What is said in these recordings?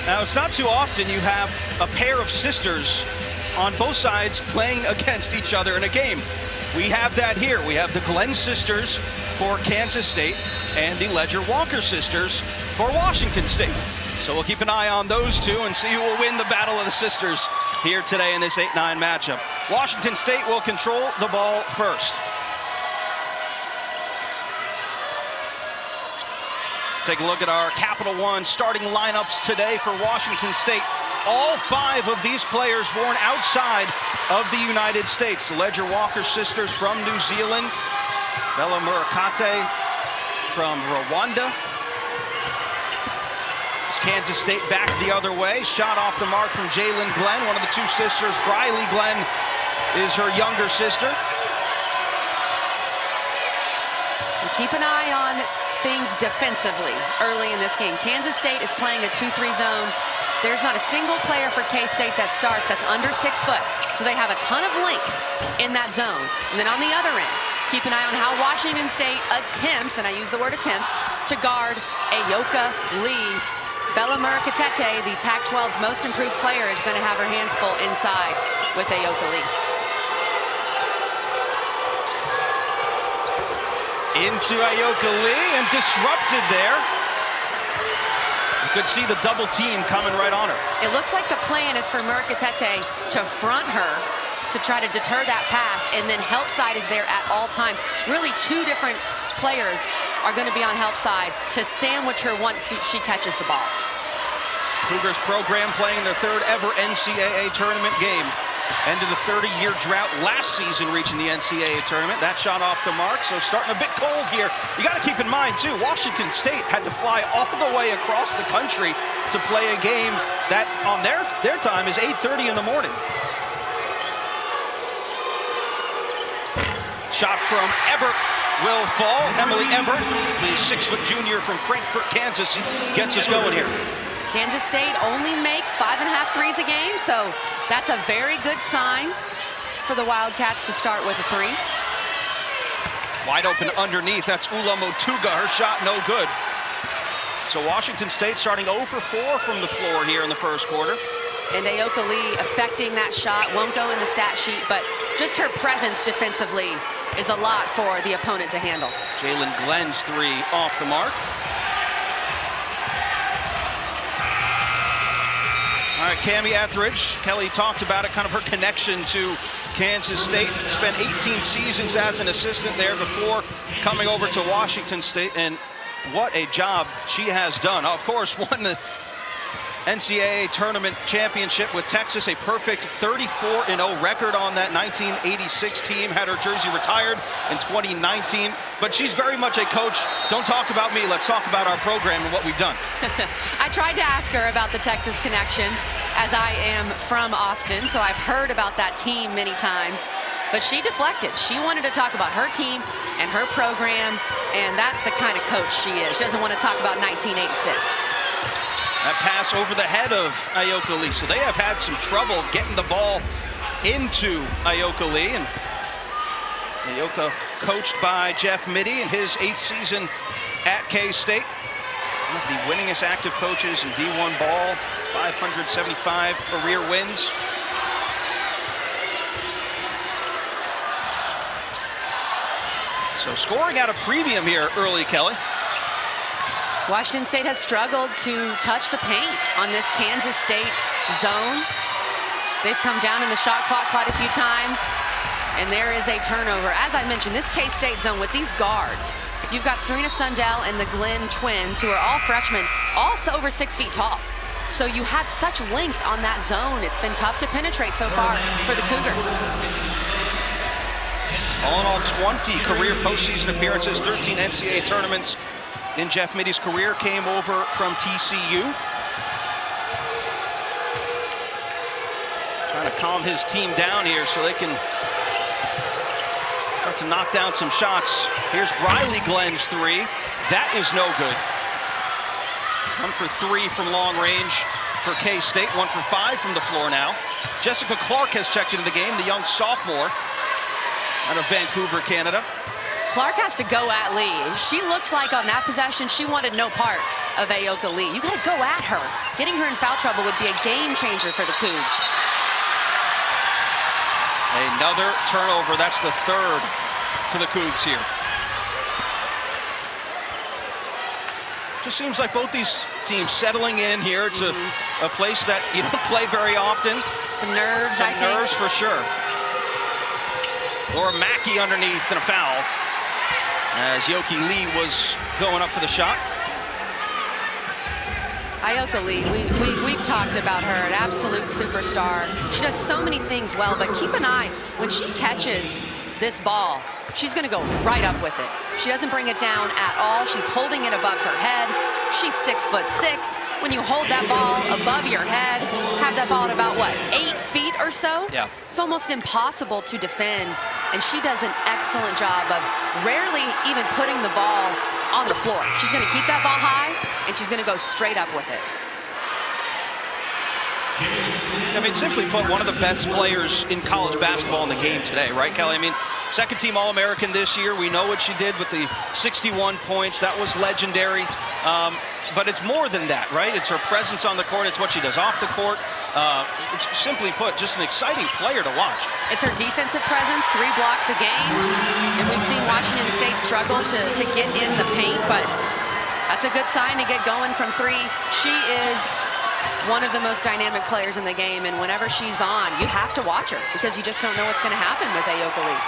Now, it's not too often you have a pair of sisters on both sides playing against each other in a game. We have that here. We have the Glenn sisters for Kansas State and the Ledger Walker sisters for Washington State. So we'll keep an eye on those two and see who will win the Battle of the Sisters here today in this 8-9 matchup. Washington State will control the ball first. Take a look at our Capital One starting lineups today for Washington State. All 5 of these players born outside of the United States. The Ledger Walker sisters from New Zealand. Bella Murakate from Rwanda. Kansas State back the other way. Shot off the mark from Jalen Glenn, one of the 2 sisters. Briley Glenn is her younger sister. And keep an eye on things defensively early in this game. Kansas State is playing a 2-3 zone. There's not a single player for K-State that starts that's under 6 foot. So they have a ton of length in that zone. And then on the other end, keep an eye on how Washington State attempts, and I use the word attempt, to guard Ayoka Lee. Bella Murakatete, the Pac-12's most improved player, is going to have her hands full inside with Ayoka Lee. Into Ayoka Lee and disrupted there. You could see the double team coming right on her. It looks like the plan is for Murakatete to front her to try to deter that pass, and then help side is there at all times. Really 2 different players are going to be on help side to sandwich her once she catches the ball. Cougars program playing their 3rd ever NCAA tournament game. Ended a 30-year drought last season reaching the NCAA tournament. That shot off the mark, so starting a bit cold here. You got to keep in mind, too, Washington State had to fly all the way across the country to play a game that on their time is 8:30 in the morning. Shot from Ebert will fall. Emily Ebert, the 6-foot junior from Frankfort, Kansas, gets us going here. Kansas State only makes 5.5 threes a game, so that's a very good sign for the Wildcats to start with a 3. Wide open underneath, that's Ula Motuga. Her shot no good. So Washington State starting 0 for 4 from the floor here in the first quarter. And Ayoka Lee affecting that shot, won't go in the stat sheet, but just her presence defensively is a lot for the opponent to handle. Jalen Glenn's 3 off the mark. All right, Cami Etheridge, Kelly talked about it, kind of her connection to Kansas State. Spent 18 seasons as an assistant there before coming over to Washington State, and what a job she has done. Of course, won the NCAA tournament championship with Texas, a perfect 34-0 record on that 1986 team. Had her jersey retired in 2019, but she's very much a coach. Don't talk about me, let's talk about our program and what we've done. I tried to ask her about the Texas connection, as I am from Austin, so I've heard about that team many times, but she deflected. She wanted to talk about her team and her program, and that's the kind of coach she is. She doesn't want to talk about 1986. That pass over the head of Ayoka Lee. So they have had some trouble getting the ball into Ayoka Lee. And Ayoka coached by Jeff Mitty in his 8th season at K-State. One of the winningest active coaches in D1 ball. 575 career wins. So scoring at a premium here early, Kelly. Washington State has struggled to touch the paint on this Kansas State zone. They've come down in the shot clock quite a few times, and there is a turnover. As I mentioned, this K-State zone with these guards, you've got Serena Sundell and the Glenn twins, who are all freshmen, also over 6 feet tall. So you have such length on that zone. It's been tough to penetrate so far for the Cougars. All in all, 20 career postseason appearances, 13 NCAA tournaments in Jeff Mitty's career, came over from TCU. Trying to calm his team down here so they can start to knock down some shots. Here's Briley Glenn's 3. That is no good. 1 for 3 from long range for K-State. 1 for 5 from the floor now. Jessica Clark has checked into the game, the young sophomore out of Vancouver, Canada. Clark has to go at Lee. She looked like on that possession, she wanted no part of Ayoka Lee. You got to go at her. Getting her in foul trouble would be a game changer for the Cougs. Another turnover. That's the third for the Cougs here. Just seems like both these teams settling in here. It's a place that you don't play very often. Some nerves, I think. Some nerves for sure. Laura Mackey underneath and a foul as Ayoka Lee was going up for the shot. Ayoka Lee, we've talked about her, an absolute superstar. She does so many things well, but keep an eye when she catches this ball. She's going to go right up with it. She doesn't bring it down at all. She's holding it above her head. She's 6'6". When you hold that ball above your head, have that ball at about, what, 8 feet or so? Yeah. It's almost impossible to defend, and she does an excellent job of rarely even putting the ball on the floor. She's going to keep that ball high, and she's going to go straight up with it. I mean, simply put, one of the best players in college basketball in the game today, right, Kelly? I mean, second-team All-American this year. We know what she did with the 61 points. That was legendary. But it's more than that, right? It's her presence on the court. It's what she does off the court. It's simply put, just an exciting player to watch. It's her defensive presence, 3 blocks a game. And we've seen Washington State struggle to get in the paint, but that's a good sign to get going from 3. She is one of the most dynamic players in the game, and whenever she's on, you have to watch her because you just don't know what's going to happen with Ayoka Lee.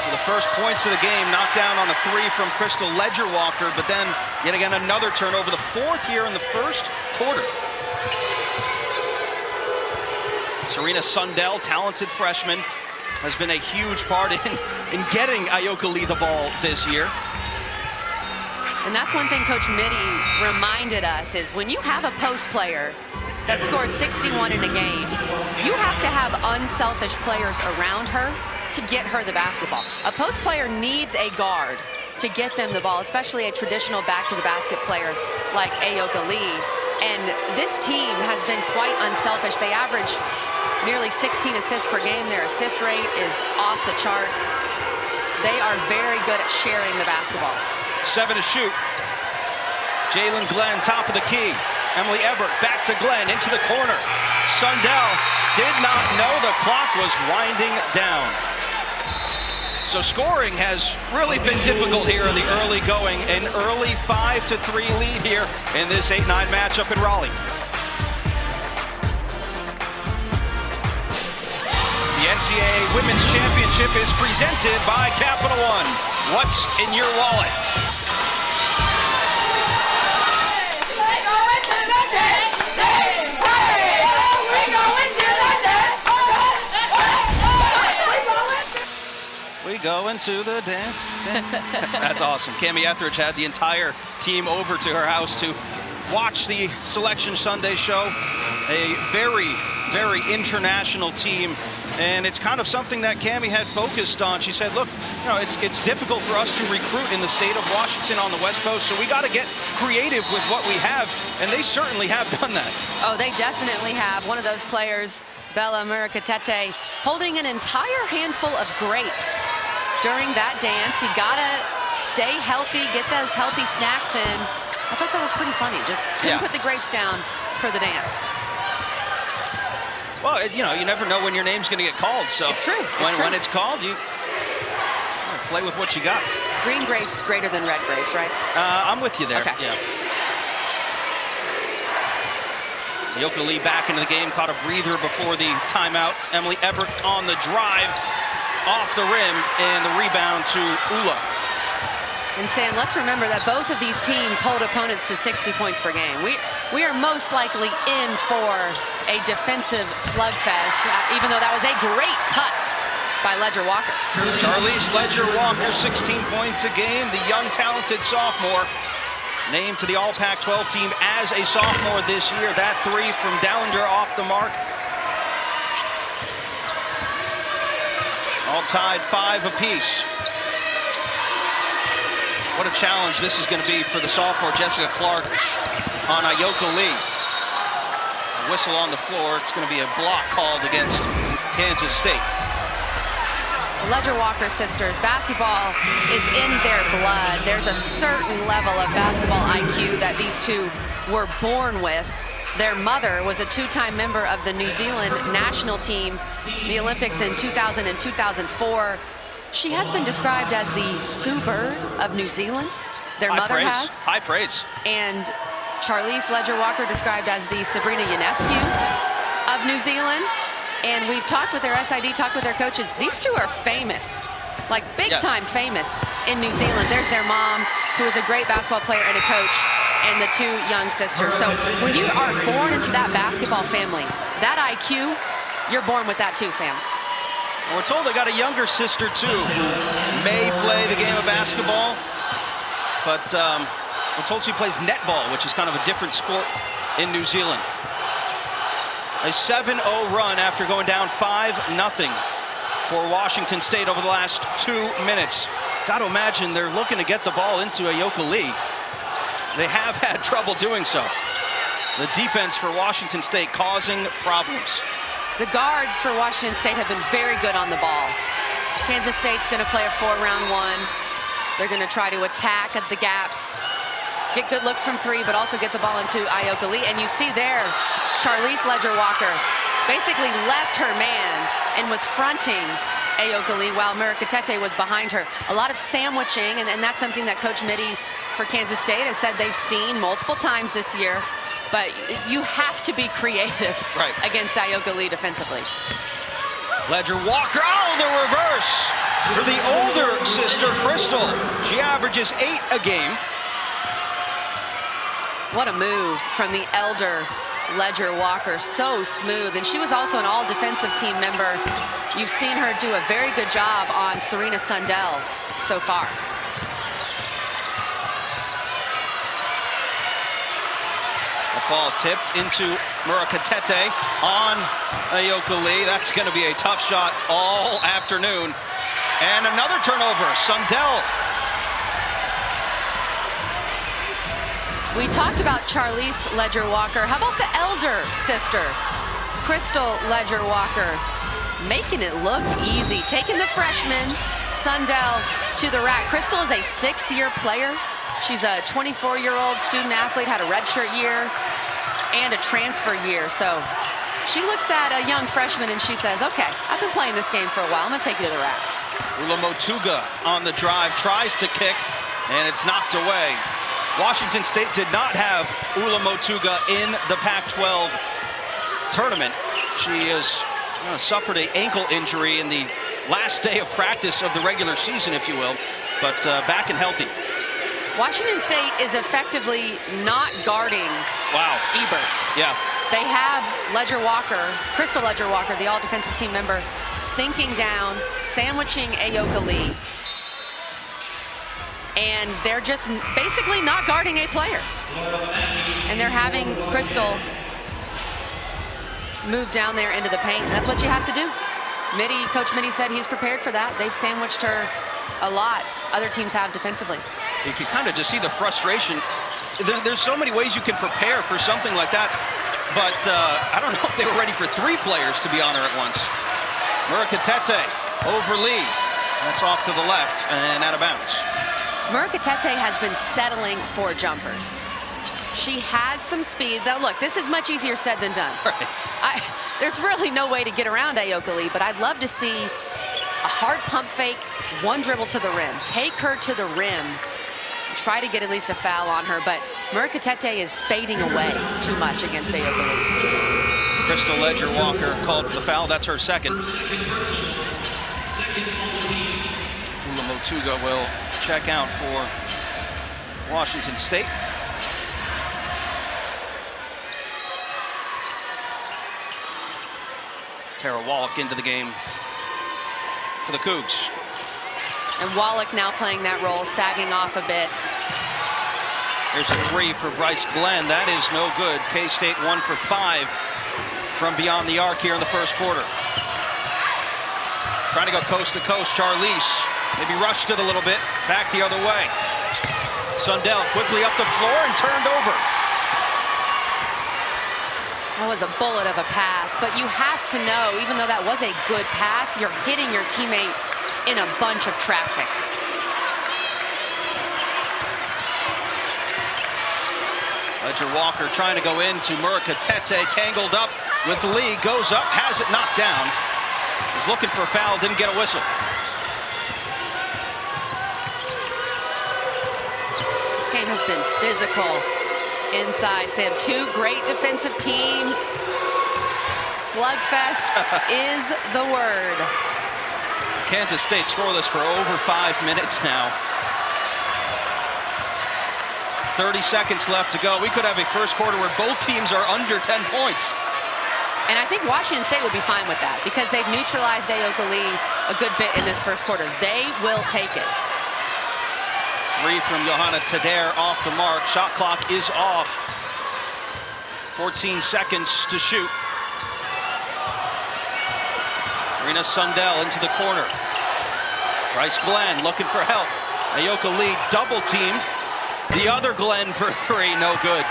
So the first points of the game knocked down on the 3 from Crystal Ledger-Walker, but then yet again another turnover, the 4th here in the first quarter. Serena Sundell, talented freshman, has been a huge part in getting Ayoka Lee the ball this year. And that's one thing Coach Mitty reminded us is when you have a post player that scores 61 in a game, you have to have unselfish players around her to get her the basketball. A post player needs a guard to get them the ball, especially a traditional back-to-the-basket player like Ayoka Lee. And this team has been quite unselfish. They average nearly 16 assists per game. Their assist rate is off the charts. They are very good at sharing the basketball. 7 to shoot. Jalen Glenn, top of the key. Emily Ebert back to Glenn into the corner. Sundell did not know the clock was winding down. So scoring has really been difficult here in the early going. An early 5-3 lead here in this 8-9 matchup in Raleigh. The NCAA Women's Championship is presented by Capital One. What's in your wallet? We going to the dance. That's awesome. Cammie Etheridge had the entire team over to her house to watch the Selection Sunday show. A very, very international team. And it's kind of something that Cammie had focused on. She said, look, you know, it's difficult for us to recruit in the state of Washington on the West Coast, so we got to get creative with what we have, and they certainly have done that. Oh, they definitely have. One of those players, Bella Murikatete, holding an entire handful of grapes during that dance. You got to stay healthy, get those healthy snacks in. I thought that was pretty funny. Just couldn't put the grapes down for the dance. Well, you know, you never know when your name's going to get called. So it's true. When it's called, you play with what you got. Green grapes greater than red grapes, right? I'm with you there. Okay. Yeah. Ayoka Lee back into the game, caught a breather before the timeout. Emily Ebert on the drive, off the rim, and the rebound to Ula. And Sam, let's remember that both of these teams hold opponents to 60 points per game. We are most likely in for a defensive slugfest, even though that was a great cut by Ledger-Walker. Charlize Ledger-Walker, 16 points a game. The young, talented sophomore, named to the All-Pac-12 team as a sophomore this year. That 3 from Dallinger off the mark. All tied 5 apiece. What a challenge this is going to be for the sophomore Jessica Clark on Ayoka Lee. A whistle on the floor. It's going to be a block called against Kansas State. Ledger Walker sisters, basketball is in their blood. There's a certain level of basketball IQ that these two were born with. Their mother was a two-time member of the New Zealand national team, the Olympics in 2000 and 2004. She has been described as the Sue Bird of New Zealand. Their mother has. High praise. And Charlize Ledger Walker described as the Sabrina Ionescu of New Zealand. And we've talked with their SID, talked with their coaches. These two are famous, like big-time famous in New Zealand. There's their mom, who is a great basketball player and a coach, and the two young sisters. So when you are born into that basketball family, that IQ, you're born with that too, Sam. We're told they got a younger sister too, who may play the game of basketball, but we're told she plays netball, which is kind of a different sport in New Zealand. A 7-0 run after going down 5-0 for Washington State over the last 2 minutes. Got to imagine they're looking to get the ball into Ayoka Lee. They have had trouble doing so. The defense for Washington State causing problems. The guards for Washington State have been very good on the ball. Kansas State's going to play a 4-round one. They're going to try to attack at the gaps, get good looks from three, but also get the ball into Ayoka Lee. And you see there, Charlize Ledger Walker basically left her man and was fronting Ayoka Lee while Murakatete was behind her. A lot of sandwiching, and that's something that Coach Mitty for Kansas State has said they've seen multiple times this year. But you have to be creative against Ayoka Lee defensively. Ledger Walker, oh, the reverse for the older sister, Crystal. She averages 8 a game. What a move from the elder Ledger Walker, so smooth. And she was also an all-defensive team member. You've seen her do a very good job on Serena Sundell so far. Ball tipped into Murakatete on Ayoka Lee. That's going to be a tough shot all afternoon. And another turnover, Sundell. We talked about Charlize Ledger Walker. How about the elder sister, Crystal Ledger Walker, making it look easy, taking the freshman, Sundell, to the rack. Crystal is a 6th-year player. She's a 24-year-old student athlete, had a redshirt year and a transfer year. So she looks at a young freshman and she says, okay, I've been playing this game for a while. I'm going to take you to the rack. Ulamotuga on the drive, tries to kick, and it's knocked away. Washington State did not have Ulamotuga in the Pac-12 tournament. She has suffered an ankle injury in the last day of practice of the regular season, if you will, but back and healthy. Washington State is effectively not guarding Ebert. Yeah. They have Ledger Walker, Crystal Ledger Walker, the all-defensive team member, sinking down, sandwiching Ayoka Lee. And they're just basically not guarding a player. And they're having Crystal move down there into the paint. And that's what you have to do. Coach Mitty said he's prepared for that. They've sandwiched her a lot. Other teams have defensively. You can kind of just see the frustration. There's so many ways you can prepare for something like that, but I don't know if they were ready for 3 players to be on her at once. Murakatete over Lee. That's off to the left and out of bounds. Murakatete has been settling for jumpers. She has some speed. Now, look, this is much easier said than done. Right. There's really no way to get around Ayoka Lee, but I'd love to see a hard pump fake, one dribble to the rim, take her to the rim, try to get at least a foul on her, but Murakatete is fading away too much against Ayoka Lee. Crystal Ledger Walker called for the foul. That's her second. Ulamotuga will check out for Washington State. Tara Wallach into the game for the Cougs. And Wallach now playing that role, sagging off a bit. Here's a 3 for Bryce Glenn. That is no good. K-State 1 for 5 from beyond the arc here in the first quarter. Trying to go coast to coast. Charlize maybe rushed it a little bit. Back the other way. Sundell quickly up the floor and turned over. That was a bullet of a pass, but you have to know, even though that was a good pass, you're hitting your teammate in a bunch of traffic. Ledger Walker trying to go into Murakatete, tangled up with Lee, goes up, has it knocked down. Was looking for a foul, didn't get a whistle. This game has been physical inside, Sam. Two great defensive teams. Slugfest is the word. Kansas State scoreless for over 5 minutes now. 30 seconds left to go. We could have a first quarter where both teams are under 10 points. And I think Washington State would be fine with that because they've neutralized Aoka Lee a good bit in this first quarter. They will take it. Three from Johanna Tadair off the mark. Shot clock is off. 14 seconds to shoot. Rena Sundell into the corner. Bryce Glenn looking for help. Aoka Lee double teamed. The other Glenn for three, no good.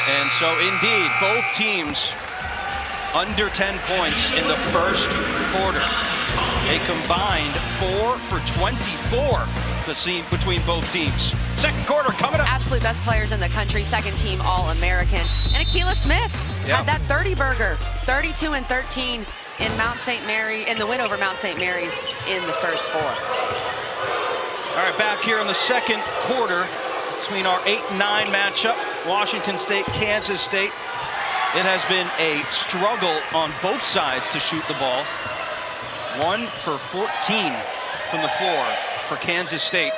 And so indeed, both teams under 10 points in the first quarter. A combined 4 for 24 between both teams. Second quarter coming up. Absolute best players in the country, second team All-American. And Akila Smith had that 30-burger, 32 and 13 in Mount St. Mary, in the win over Mount St. Mary's in the first four. All right, back here in the second quarter between our 8-9 matchup, Washington State, Kansas State. It has been a struggle on both sides to shoot the ball. 1 for 14 from the floor for Kansas State.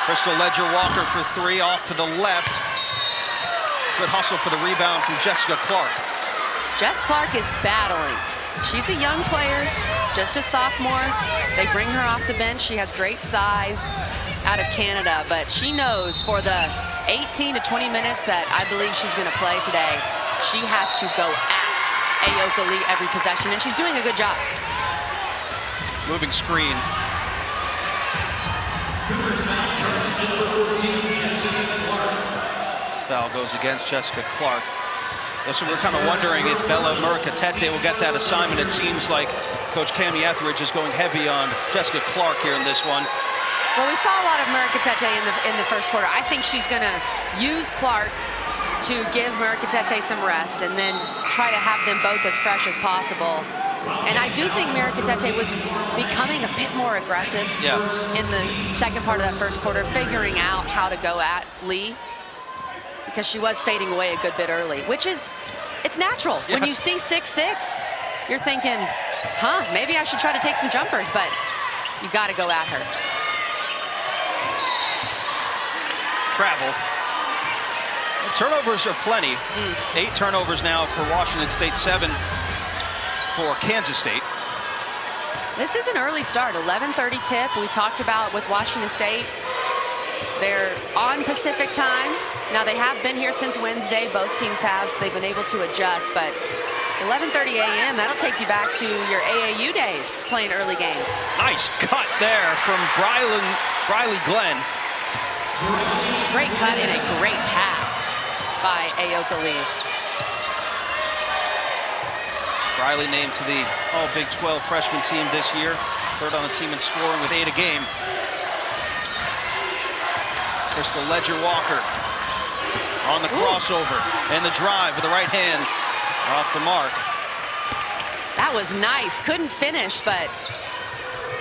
Crystal Ledger Walker for three off to the left. Good hustle for the rebound from Jessica Clark. Jess Clark is battling. She's a young player, just a sophomore. They bring her off the bench. She has great size out of Canada, but she knows for the 18 to 20 minutes that I believe she's going to play today, she has to go at Aoka Lee every possession, and she's doing a good job. Moving screen. Foul goes against Jessica Clark. So we're kind of wondering if Bella Murakatete will get that assignment. It seems like Coach Cami Etheridge is going heavy on Jessica Clark here in this one. Well, we saw a lot of Murakatete in the first quarter. I think she's going to use Clark to give Murakatete some rest and then try to have them both as fresh as possible. And I do think Murakatete was becoming a bit more aggressive in the second part of that first quarter, figuring out how to go at Lee, because she was fading away a good bit early, which is, it's natural. Yes. When you see 6'6", you're thinking, maybe I should try to take some jumpers, but you got to go at her. Travel. Turnovers are plenty. 8 turnovers now for Washington State, 7 for Kansas State. This is an early start, 11:30 tip. We talked about with Washington State. They're on Pacific time. Now they have been here since Wednesday. Both teams have, so they've been able to adjust. But 11:30 a.m., that'll take you back to your AAU days playing early games. Nice cut there from Briley Glenn. Great cut and a great pass by Aoka Lee. Briley named to the All-Big 12 freshman team this year. Third on the team in scoring with 8 a game. Crystal Ledger Walker on the crossover and the drive with the right hand off the mark. That was nice. Couldn't finish, but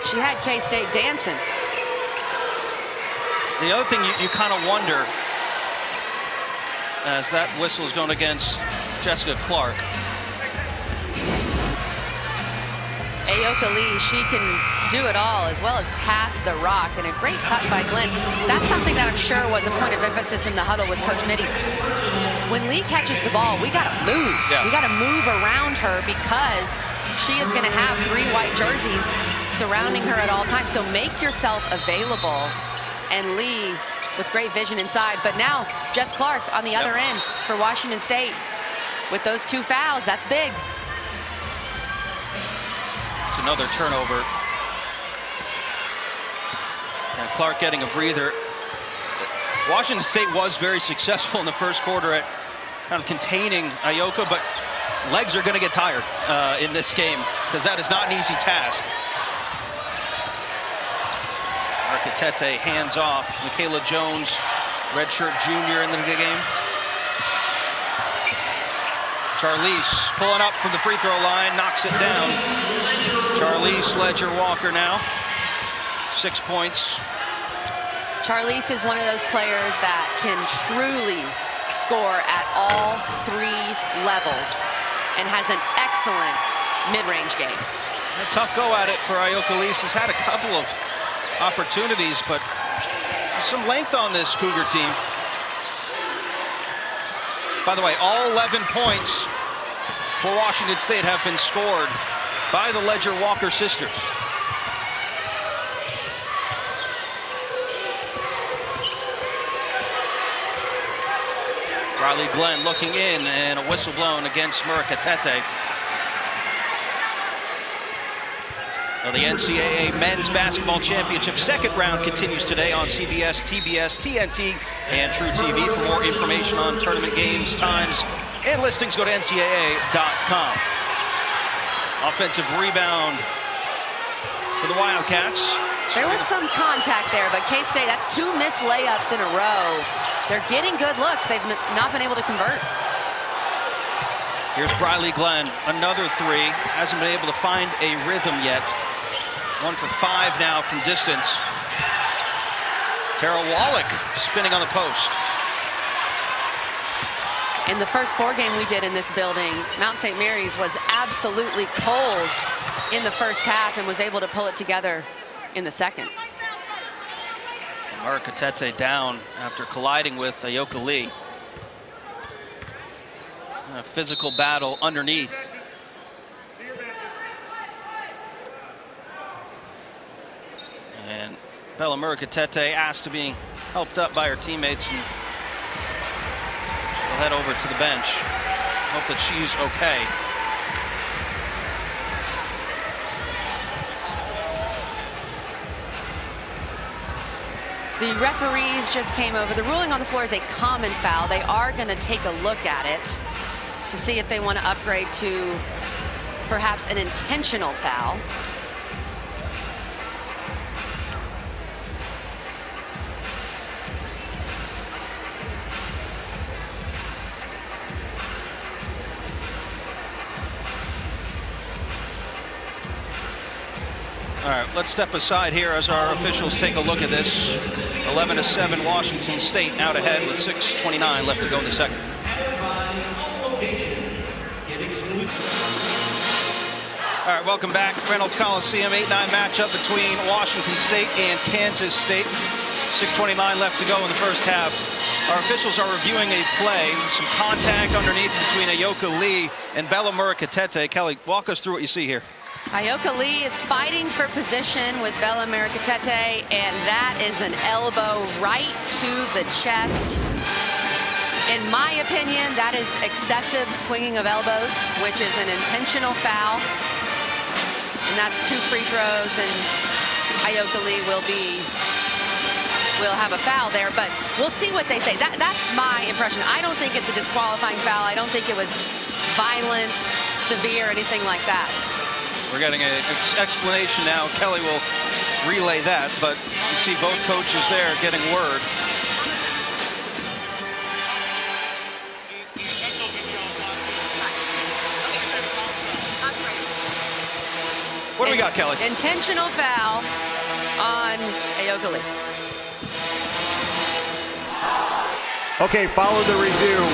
she had K-State dancing. The other thing you kind of wonder, as that whistle is going against Jessica Clark. Aoka Lee, she can do it all, as well as pass the rock, and a great cut by Glenn. That's something that I'm sure was a point of emphasis in the huddle with Coach Mitty. When Lee catches the ball, we got to move. We got to move around her because she is going to have 3 white jerseys surrounding her at all times. So make yourself available. And Lee with great vision inside. But now Jess Clark on the other end for Washington State with those 2 fouls. That's big. It's another turnover. And Clark getting a breather. Washington State was very successful in the first quarter at kind of containing Aoka, but legs are going to get tired in this game, because that is not an easy task. Marquetete hands off. Michaela Jones, redshirt junior, in the game. Charlize pulling up from the free throw line, knocks it down. Charlize Ledger-Walker now, 6 points. Charlize is one of those players that can truly score at all 3 levels and has an excellent mid-range game. A tough go at it for Ayoka Lee. Has had a couple of opportunities, but some length on this Cougar team. By the way, all 11 points for Washington State have been scored by the Ledger-Walker sisters. Riley Glenn looking in, and a whistle blown against Marquetete. Well, the NCAA Men's Basketball Championship second round continues today on CBS, TBS, TNT, and True TV. For more information on tournament games, times, and listings, go to ncaa.com. Offensive rebound for the Wildcats. There was some contact there, but K-State, that's 2 missed layups in a row. They're getting good looks. They've not been able to convert. Here's Briley Glenn, another 3. Hasn't been able to find a rhythm yet. 1 for 5 now from distance. Tara Wallach spinning on the post. In the first 4 game we did in this building, Mount St. Mary's was absolutely cold in the first half and was able to pull it together in the second. Marquetete down after colliding with Ayoka Lee. A physical battle underneath. And Bella Marquetete asked to be helped up by her teammates, and she'll head over to the bench. Hope that she's okay. The referees just came over. The ruling on the floor is a common foul. They are going to take a look at it to see if they want to upgrade to perhaps an intentional foul. All right, let's step aside here as our officials take a look at this. 11-7 Washington State out ahead with 6:29 left to go in the second. All right, welcome back. Reynolds Coliseum, 8-9 matchup between Washington State and Kansas State. 6:29 left to go in the first half. Our officials are reviewing a play, some contact underneath between Ayoka Lee and Bella Marquetete. Kelly, walk us through what you see here. Ayoka Lee is fighting for position with Bella Marquetete, and that is an elbow right to the chest. In my opinion, that is excessive swinging of elbows, which is an intentional foul. And that's 2 free throws, and Ayoka Lee will have a foul there, but we'll see what they say. That's my impression. I don't think it's a disqualifying foul. I don't think it was violent, severe, anything like that. We're getting an explanation now. Kelly will relay that, but you see both coaches there getting word. What do we got, Kelly? Intentional foul on Ayoka Lee. Okay, follow the review.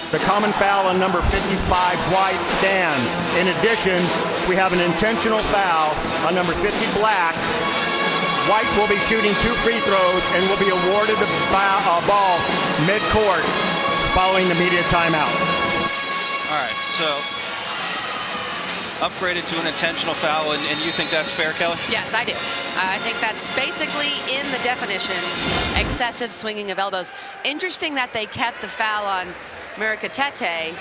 The common foul on number 55, White, stands. In addition, we have an intentional foul on number 50, Black. White will be shooting 2 free throws and will be awarded the ball mid-court following the media timeout. All right, so upgraded to an intentional foul, and you think that's fair, Kelly? Yes, I do. I think that's basically in the definition, excessive swinging of elbows. Interesting that they kept the foul on Marquetete.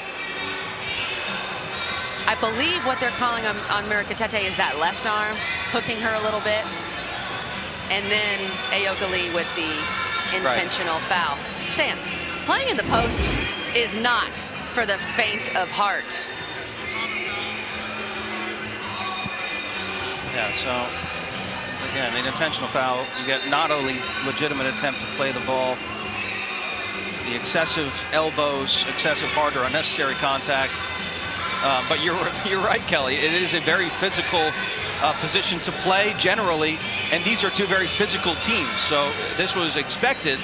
I believe what they're calling on Marquetete is that left arm, hooking her a little bit. And then Ayoka Lee with the intentional foul. Sam, playing in the post is not for the faint of heart. Yeah, so again, an intentional foul. You get not only legitimate attempt to play the ball, the excessive elbows, excessive hard or unnecessary contact. But you're right, Kelly. It is a very physical position to play generally, and these are two very physical teams. So this was expected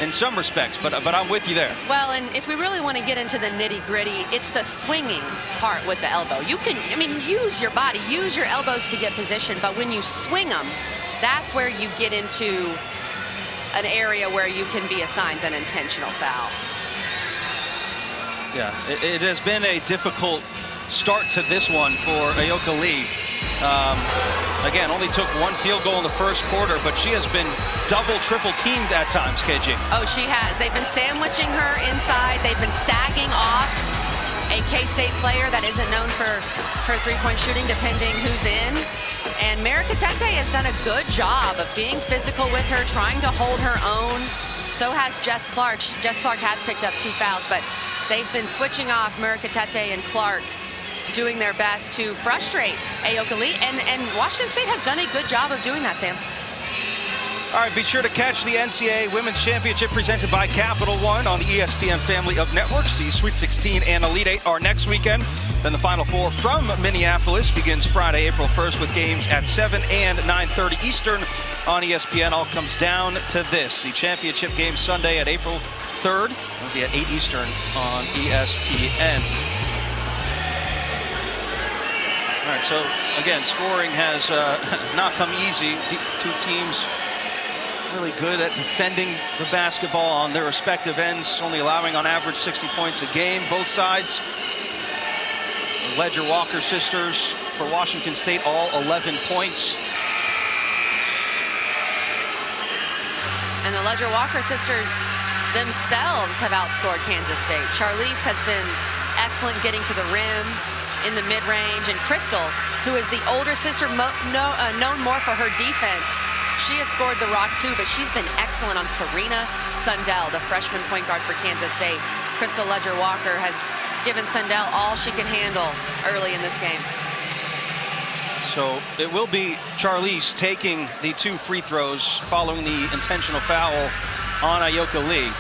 in some respects, but I'm with you there. Well, and if we really want to get into the nitty-gritty, it's the swinging part with the elbow. You can, I mean, use your body, use your elbows to get position, but when you swing them, that's where you get into an area where you can be assigned an intentional foul. Yeah, it has been a difficult start to this one for Ayoka Lee. Again, only took one field goal in the first quarter, but she has been double, triple teamed at times, KG. Oh, she has. They've been sandwiching her inside. They've been sagging off a K-State player that isn't known for her three-point shooting, depending who's in. And Merikatete has done a good job of being physical with her, trying to hold her own. So has Jess Clark. Jess Clark has picked up 2 fouls, but they've been switching off Merikatete and Clark, doing their best to frustrate Ayoka Lee, and Washington State has done a good job of doing that, Sam. All right, be sure to catch the NCAA Women's Championship presented by Capital One on the ESPN family of networks. The Sweet 16 and Elite 8 are next weekend. Then the Final Four from Minneapolis begins Friday, April 1st with games at 7 and 9:30 Eastern on ESPN. All comes down to this. The championship game Sunday at April 3rd. It'll be at 8 Eastern on ESPN. All right, so again, scoring has not come easy. Two teams really good at defending the basketball on their respective ends, only allowing on average 60 points a game, both sides. The Ledger Walker sisters for Washington State, all 11 points. And the Ledger Walker sisters themselves have outscored Kansas State. Charlize has been excellent getting to the rim in the mid-range, and Crystal, who is the older sister, known more for her defense, she has scored the rock too, but she's been excellent on Serena Sundell, the freshman point guard for Kansas State. Crystal Ledger Walker has given Sundell all she can handle early in this game. So it will be Charlize taking the 2 free throws following the intentional foul on Ayoka Lee.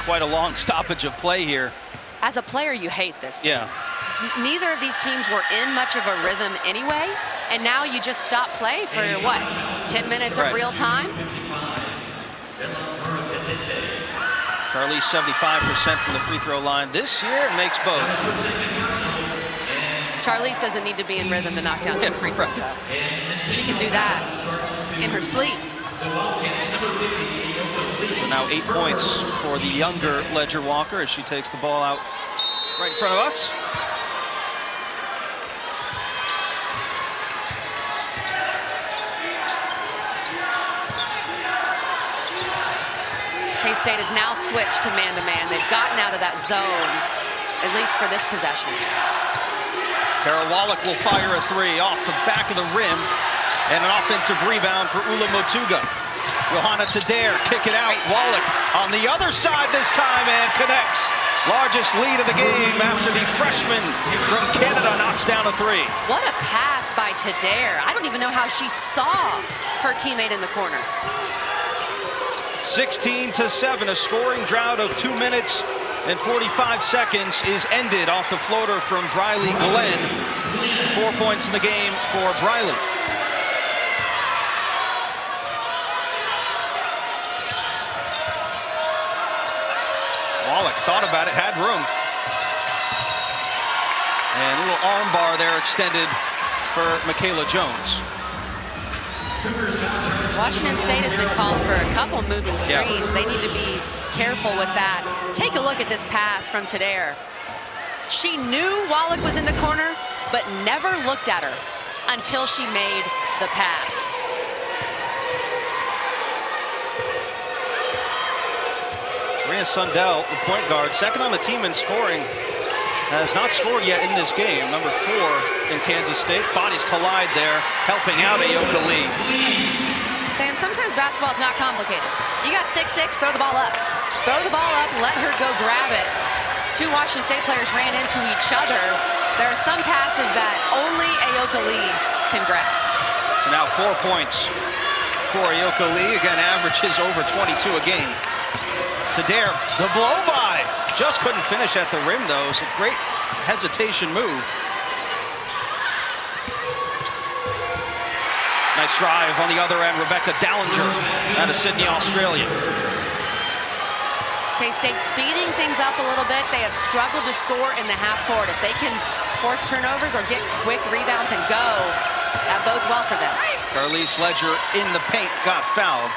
Quite a long stoppage of play here. As a player, you hate this. Yeah. Neither of these teams were in much of a rhythm anyway, and now you just stop play for what, 10 minutes of real time? Charlize 75% from the free throw line this year, makes both. Charlize doesn't need to be in rhythm to knock down 2 free throws, though. She can do that in her sleep. So now 8 points for the younger Ledger Walker as she takes the ball out right in front of us. K-State has now switched to man-to-man. They've gotten out of that zone, at least for this possession. Tara Wallach will fire a 3 off the back of the rim, and an offensive rebound for Ula Motuga. Johanna Tadair kick it out. Wallach on the other side this time and connects. Largest lead of the game after the freshman from Canada knocks down a 3. What a pass by Tadair. I don't even know how she saw her teammate in the corner. 16-7, a scoring drought of 2 minutes and 45 seconds is ended off the floater from Briley Glenn. 4 points in the game for Briley. Wallach thought about it, had room. And a little arm bar there extended for Michaela Jones. Washington State has been called for a couple moving screens. Yeah. They need to be careful with that. Take a look at this pass from Tadair. She knew Wallach was in the corner, but never looked at her until she made the pass. Serena Sundell, the point guard, second on the team in scoring, has not scored yet in this game. Number 4 in Kansas State. Bodies collide there, helping out Ayoka Lee. Sam, sometimes basketball is not complicated. You got 6'6", throw the ball up. Throw the ball up, let her go grab it. 2 Washington State players ran into each other. There are some passes that only Ayoka Lee can grab. So now 4 points for Ayoka Lee. Again, averages over 22 a game. To Dare, the blow by. Just couldn't finish at the rim, though. It's a great hesitation move. Nice drive on the other end. Rebecca Dallinger out of Sydney, Australia. K-State speeding things up a little bit. They have struggled to score in the half court. If they can force turnovers or get quick rebounds and go, that bodes well for them. Charlize Ledger in the paint, got fouled.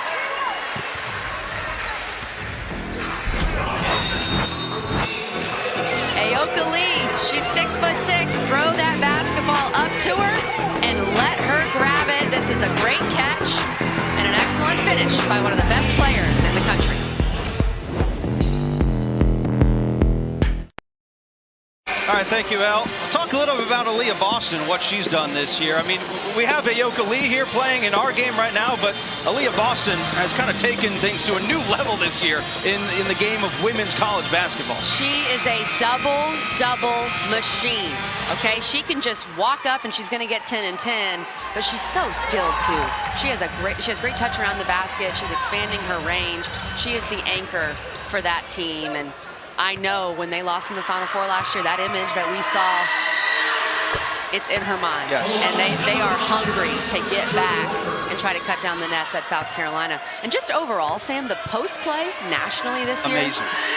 Ayoka Lee, she's 6'6". Throw that basketball up to her and let her grab it. This is a great catch and an excellent finish by one of the best players in the country. All right, thank you, Al. Talk a little bit about Aaliyah Boston, what she's done this year. I mean, we have Ayoka Lee here playing in our game right now, but Aaliyah Boston has kind of taken things to a new level this year in the game of women's college basketball. She is a double machine, okay? She can just walk up and she's going to get 10 and 10, but she's so skilled too. She has great touch around the basket. She's expanding her range. She is the anchor for that team, and I know when they lost in the Final Four last year, that image that we saw, it's in her mind. Yes. And they are hungry to get back and try to cut down the nets at South Carolina. And just overall, Sam, the post play nationally this year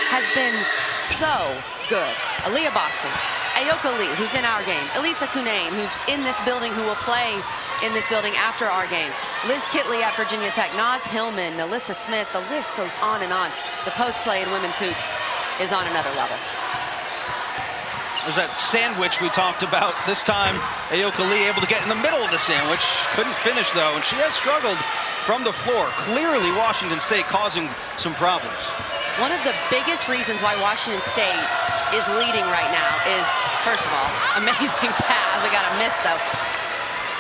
has been so good. Aaliyah Boston, Ayoka Lee, who's in our game, Elisa Cunane, who's in this building, who will play in this building after our game, Liz Kitley at Virginia Tech, Naz Hillman, Alyssa Smith, the list goes on and on. The post play in women's hoops is on another level. There's that sandwich we talked about. This time, Ayoka Lee able to get in the middle of the sandwich. Couldn't finish, though, and she has struggled from the floor. Clearly, Washington State causing some problems. One of the biggest reasons why Washington State is leading right now is, first of all, amazing pass. We got a miss, though.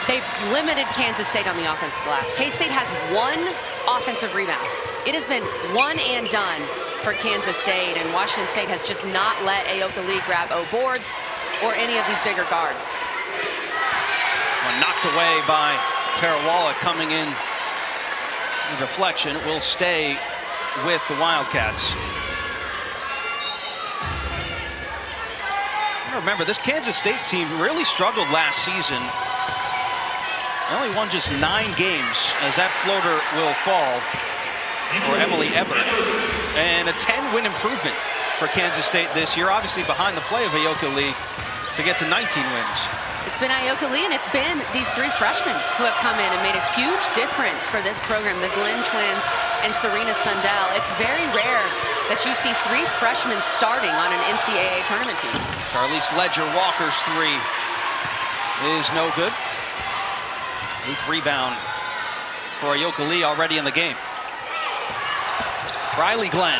They've limited Kansas State on the offensive glass. K-State has 1 offensive rebound. It has been one and done for Kansas State, and Washington State has just not let Ayoka Lee grab boards or any of these bigger guards. Well, knocked away by Tarawala coming in. The deflection will stay with the Wildcats. Remember, this Kansas State team really struggled last season. They only won just 9 games, as that floater will fall for Emily Ebert. And a 10-win improvement for Kansas State this year, obviously behind the play of Ayoka Lee to get to 19 wins. It's been Ayoka Lee, and it's been these 3 freshmen who have come in and made a huge difference for this program, the Glenn twins and Serena Sundell. It's very rare that you see 3 freshmen starting on an NCAA tournament team. Charlize Ledger Walker's 3 is no good. 8th rebound for Ayoka Lee already in the game. Riley Glenn,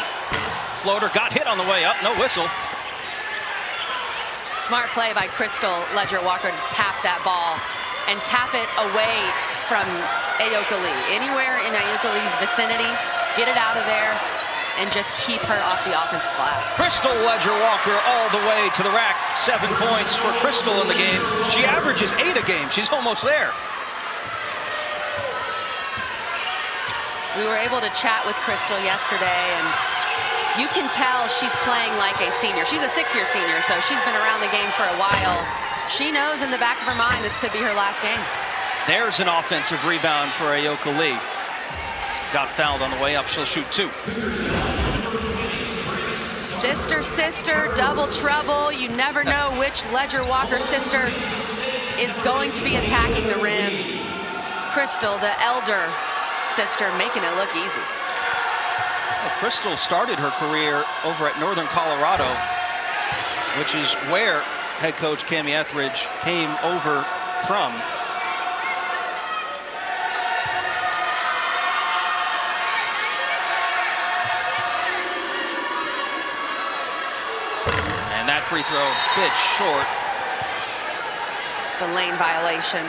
floater, got hit on the way up, no whistle. Smart play by Crystal Ledger Walker to tap that ball and tap it away from Ayoka Lee. Anywhere in Ayoka Lee's vicinity, get it out of there and just keep her off the offensive glass. Crystal Ledger Walker all the way to the rack. 7 points for Crystal in the game. She averages 8 a game, she's almost there. We were able to chat with Crystal yesterday, and you can tell she's playing like a senior. She's a 6-year senior, so she's been around the game for a while. She knows in the back of her mind this could be her last game. There's an offensive rebound for Ayoka Lee. Got fouled on the way up, she'll shoot 2. Sister, double trouble. You never know which Ledger Walker sister is going to be attacking the rim. Crystal, the elder sister, making it look easy. Well, Crystal started her career over at Northern Colorado, which is where head coach Cammy Etheridge came over from. And that free throw, bit short. It's a lane violation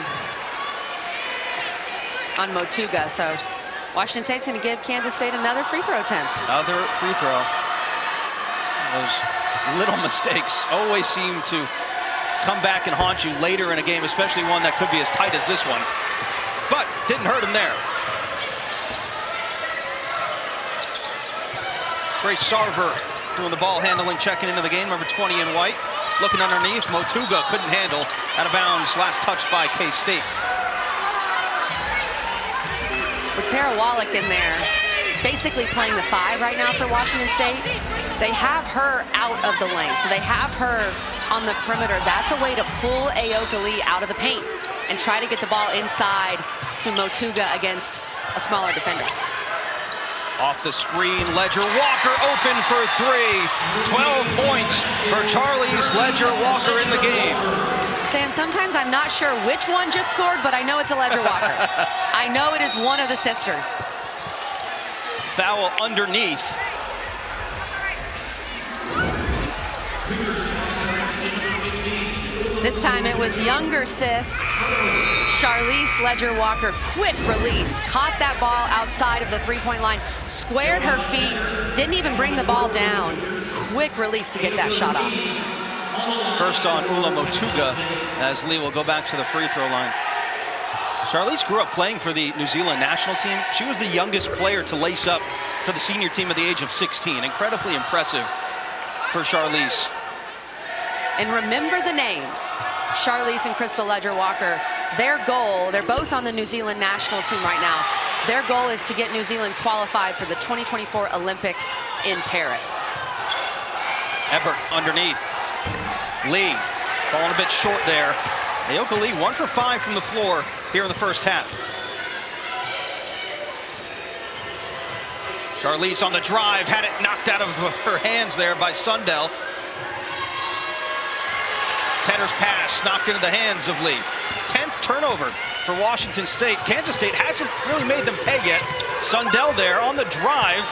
on Motuga, so Washington State's going to give Kansas State another free throw attempt. Another free throw. Those little mistakes always seem to come back and haunt you later in a game, especially one that could be as tight as this one. But didn't hurt him there. Grace Sarver doing the ball handling, checking into the game, number 20 in white. Looking underneath, Motuga couldn't handle. Out of bounds, last touch by K-State. With Tara Wallach in there, basically playing the 5 right now for Washington State. They have her out of the lane, so they have her on the perimeter. That's a way to pull Aoka Lee out of the paint and try to get the ball inside to Motuga against a smaller defender. Off the screen, Ledger Walker open for 3. 12 points for Charlize Ledger Walker in the game. Sam, sometimes I'm not sure which one just scored, but I know it's a Ledger Walker. I know it is one of the sisters. Foul underneath. This time it was younger sis, Charlize Ledger Walker. Quick release, caught that ball outside of the three-point line, squared her feet, didn't even bring the ball down. Quick release to get that shot off. First on Ula Motuga as Lee will go back to the free throw line. Charlize grew up playing for the New Zealand national team. She was the youngest player to lace up for the senior team at the age of 16. Incredibly impressive for Charlize. And remember the names, Charlize and Crystal Ledger Walker. Their goal, they're both on the New Zealand national team right now. Their goal is to get New Zealand qualified for the 2024 Olympics in Paris. Ebert underneath. Lee falling a bit short there. Aoka Lee 1 for 5 from the floor here in the first half. Charlize on the drive, had it knocked out of her hands there by Sundell. Tedder's pass knocked into the hands of Lee. 10th turnover for Washington State. Kansas State hasn't really made them pay yet. Sundell there on the drive.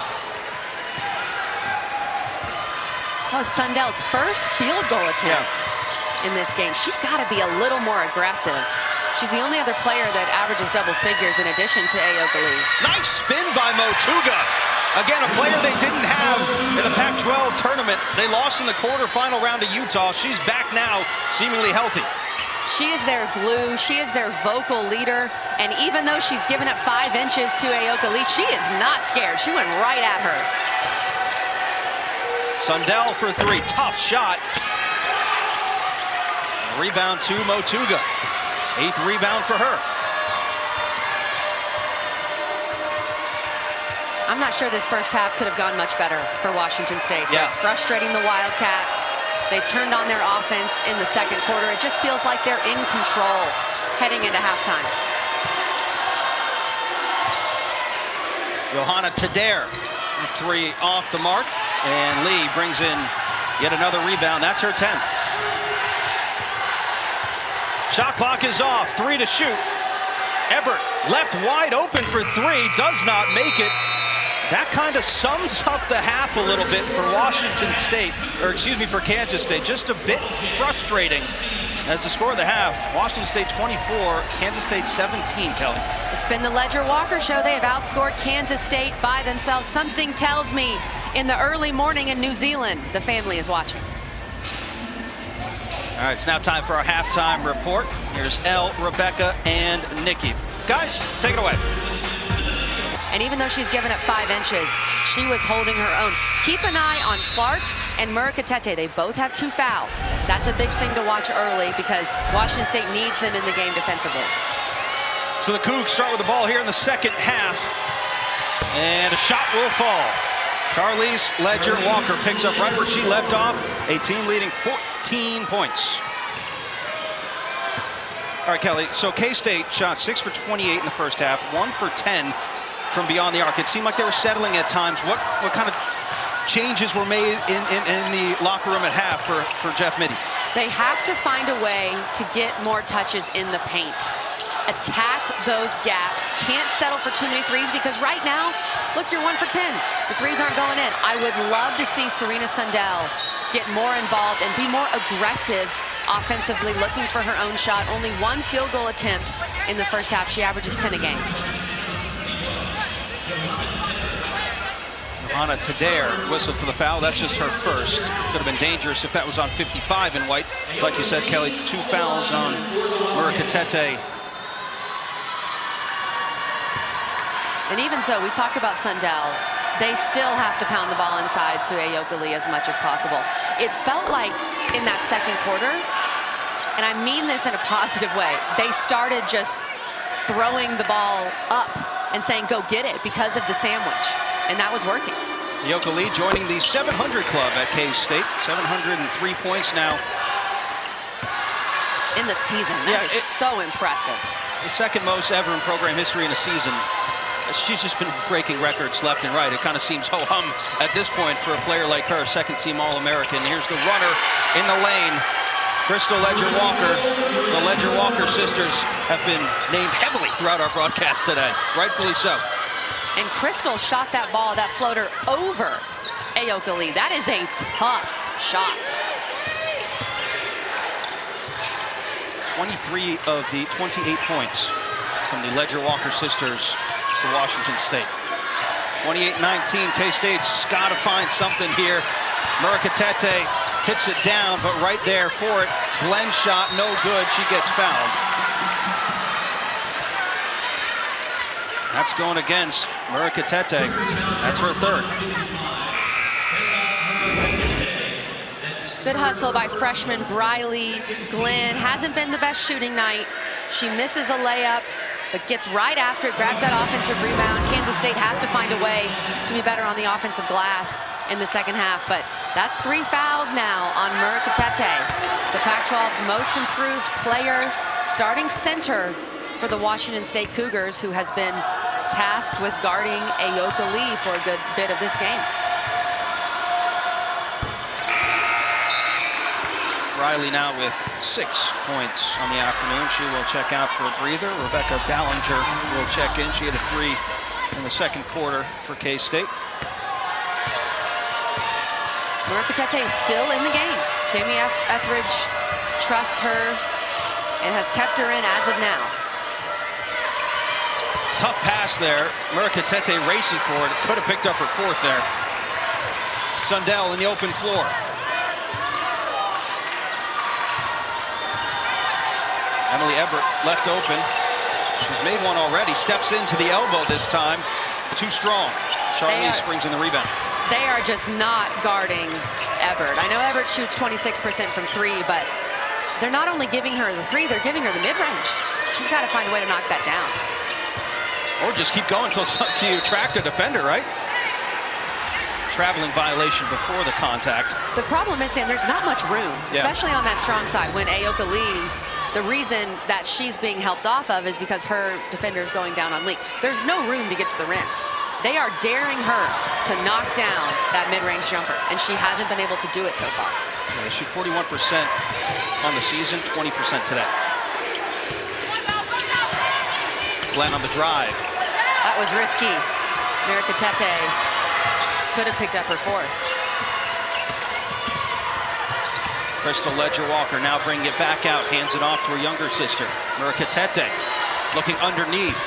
That was Sundell's first field goal attempt in this game. She's got to be a little more aggressive. She's the only other player that averages double figures in addition to Aoka Lee. Nice spin by Motuga. Again, a player they didn't have in the Pac-12 tournament. They lost in the quarterfinal round to Utah. She's back now, seemingly healthy. She is their glue. She is their vocal leader. And even though she's given up 5 inches to Aoka Lee, she is not scared. She went right at her. Sundell for 3, tough shot. Rebound to Motuga. 8th rebound for her. I'm not sure this first half could have gone much better for Washington State. Yeah. They're frustrating the Wildcats. They've turned on their offense in the second quarter. It just feels like they're in control heading into halftime. Johanna Tadair, 3 off the mark. And Lee brings in yet another rebound. That's her 10th. Shot clock is off. 3 to shoot. Ebert left wide open for 3. Does not make it. That kind of sums up the half a little bit for Washington State, or excuse me, for Kansas State. Just a bit frustrating as the score of the half. Washington State 24, Kansas State 17, Kelly. It's been the Ledger Walker show. They have outscored Kansas State by themselves. Something tells me in the early morning in New Zealand, the family is watching. All right, it's now time for our halftime report. Here's Elle, Rebecca, and Nikki. Guys, take it away. And even though she's given up 5 inches, she was holding her own. Keep an eye on Clark and Murukatete. They both have 2 fouls. That's a big thing to watch early because Washington State needs them in the game defensively. So the Cougs start with the ball here in the second half. And a shot will fall. Charlize Ledger Walker picks up right where she left off. A team leading 14 points. All right, Kelly, so K-State shot 6 for 28 in the first half, 1 for 10 from beyond the arc. It seemed like they were settling at times. What kind of changes were made in the locker room at half for Jeff Mittie? They have to find a way to get more touches in the paint. Attack those gaps. Can't settle for too many threes because right now, look, you're 1 for 10. The threes aren't going in. I would love to see Serena Sundell get more involved and be more aggressive offensively, looking for her own shot. Only 1 field goal attempt in the first half. She averages 10 a game. Anna Tadair whistled for the foul. That's just her first. Could have been dangerous if that was on 55 in white. Like you said, Kelly, 2 fouls on Murakatete. And even so, we talk about Sundell. They still have to pound the ball inside to Ayoka Lee as much as possible. It felt like in that second quarter, and I mean this in a positive way, they started just throwing the ball up and saying, go get it, because of the sandwich. And that was working. Ayoka Lee joining the 700 club at K-State. 703 points now. In the season, that is so impressive. The second most ever in program history in a season. She's just been breaking records left and right. It kind of seems ho-hum at this point for a player like her, second-team All-American. Here's the runner in the lane, Crystal Ledger-Walker. The Ledger-Walker sisters have been named heavily throughout our broadcast today, rightfully so. And Crystal shot that ball, that floater, over Ayoka Lee. That is a tough shot. 23 of the 28 points from the Ledger-Walker sisters for Washington State. 28-19, K-State's got to find something here. Murakatete tips it down, but right there for it. Glenn's shot, no good. She gets fouled. That's going against Murakatete. That's her third. Good hustle by freshman Briley Glenn. Hasn't been the best shooting night. She misses a layup, but gets right after it, grabs that offensive rebound. Kansas State has to find a way to be better on the offensive glass in the second half, but that's 3 fouls now on Murakatete, the Pac-12's most improved player, starting center for the Washington State Cougars, who has been tasked with guarding Ayoka Lee for a good bit of this game. Riley now with 6 points on the afternoon. She will check out for a breather. Rebecca Dallinger will check in. She had a 3 in the second quarter for K-State. Murakatete is still in the game. Cammy Etheridge trusts her and has kept her in as of now. Tough pass there. Murakatete racing for it. Could have picked up her 4th there. Sundell in the open floor. Emily Everett left open. She's made one already. Steps into the elbow this time. Too strong. Charlie springs in the rebound. They are just not guarding Everett. I know Everett shoots 26% from 3, but they're not only giving her the 3, they're giving her the mid-range. She's got to find a way to knock that down. Or just keep going until you track the defender, right? Traveling violation before the contact. The problem is, Sam, there's not much room, especially on that strong side. When Ayoka Lee, the reason that she's being helped off of is because her defender is going down on Lee. There's no room to get to the rim. They are daring her to knock down that mid-range jumper, and she hasn't been able to do it so far. Yeah, they shoot 41% on the season, 20% today. Glenn on the drive. That was risky. Murakatete could have picked up her 4th. Crystal Ledger-Walker now bringing it back out, hands it off to her younger sister, Murakatete, looking underneath.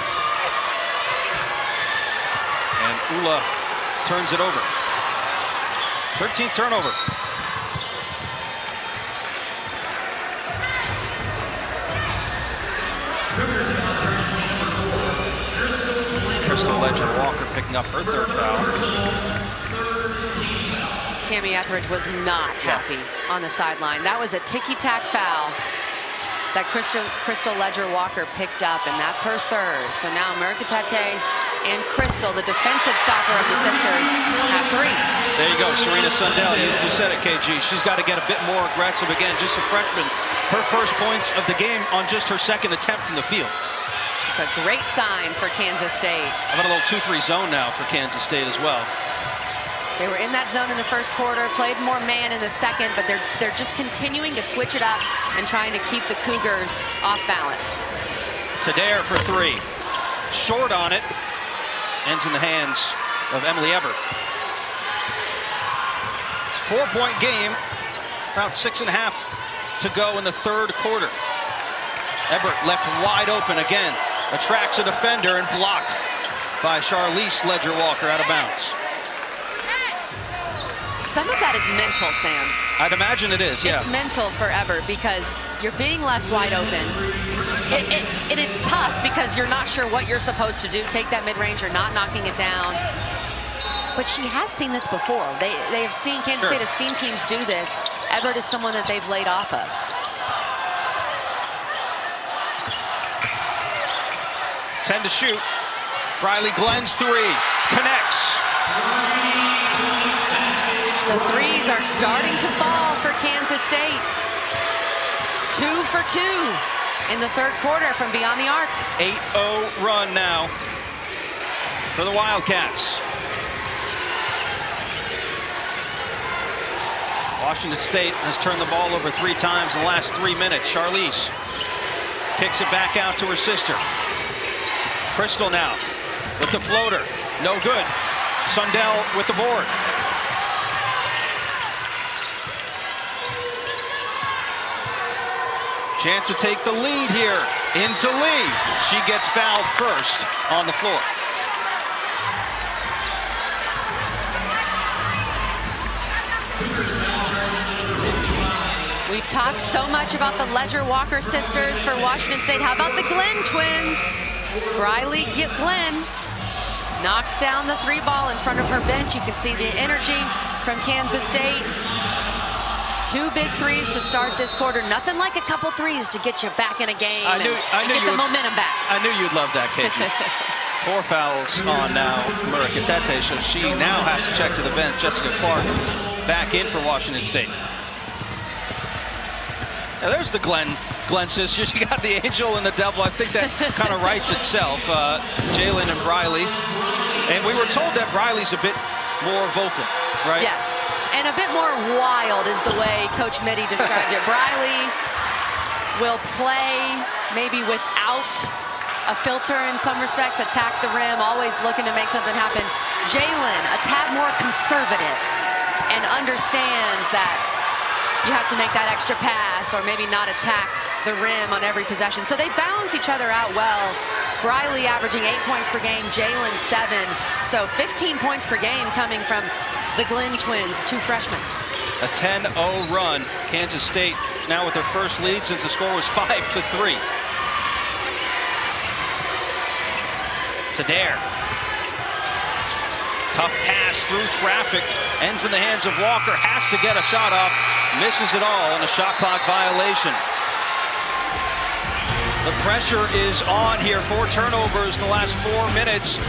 And Ula turns it over. 13th turnover. Crystal Ledger-Walker picking up her 3rd foul. Cammy Etheridge was not happy on the sideline. That was a ticky-tack foul that Crystal Ledger-Walker picked up, and that's her 3rd. So now Murakatete and Crystal, the defensive stopper of the sisters, have 3. There you go, Serena Sundell. You said it, KG. She's got to get a bit more aggressive again. Just a freshman. Her first points of the game on just her 2nd attempt from the field. It's a great sign for Kansas State. How about a little 2-3 zone now for Kansas State as well? They were in that zone in the first quarter, played more man in the second, but they're just continuing to switch it up and trying to keep the Cougars off balance. Tadair for 3. Short on it. Ends in the hands of Emily Everett. 4-point game. About 6.5 to go in the 3rd quarter. Everett left wide open again. Attracts a defender and blocked by Charlize Ledger-Walker out of bounds. Some of that is mental, Sam. I'd imagine it is, yeah. It's mental forever because you're being left wide open. It's tough because you're not sure what you're supposed to do. Take that mid-range or not knocking it down. But she has seen this before. They have seen, Kansas State has seen teams do this. Everett is someone that they've laid off of. 10 to shoot. Briley Glenn's three connects. The threes are starting to fall for Kansas State. 2 for 2 in the third quarter from beyond the arc. 8-0 run now for the Wildcats. Washington State has turned the ball over 3 times in the last 3 minutes. Charlize kicks it back out to her sister. Crystal now with the floater. No good. Sundell with the board. Chance to take the lead here into Lee. She gets fouled first on the floor. We've talked so much about the Ledger-Walker sisters for Washington State. How about the Glenn twins? Briley Glenn knocks down the 3 ball in front of her bench. You can see the energy from Kansas State. 2 big threes to start this quarter. Nothing like a couple threes to get you back in a game I knew get the momentum back. I knew you'd love that, KG. 4 fouls on now Murakatete, so she now has to check to the bench. Jessica Clark back in for Washington State. Now there's the Glenn sisters. You got the angel and the devil. I think that kind of writes itself. Jalen and Briley. And we were told that Briley's a bit more vocal, right? Yes, and a bit more wild is the way Coach Mitty described it. Briley will play maybe without a filter in some respects, attack the rim, always looking to make something happen. Jalen, a tad more conservative and understands that you have to make that extra pass or maybe not attack the rim on every possession. So they balance each other out well. Briley averaging 8 points per game, Jalen 7. So 15 points per game coming from the Glenn twins, 2 freshmen. A 10-0 run. Kansas State now with their first lead since the score was 5-3. To Dare. Tough pass through traffic. Ends in the hands of Walker. Has to get a shot off. Misses it all in a shot clock violation. The pressure is on here. 4 turnovers in the last 4 minutes.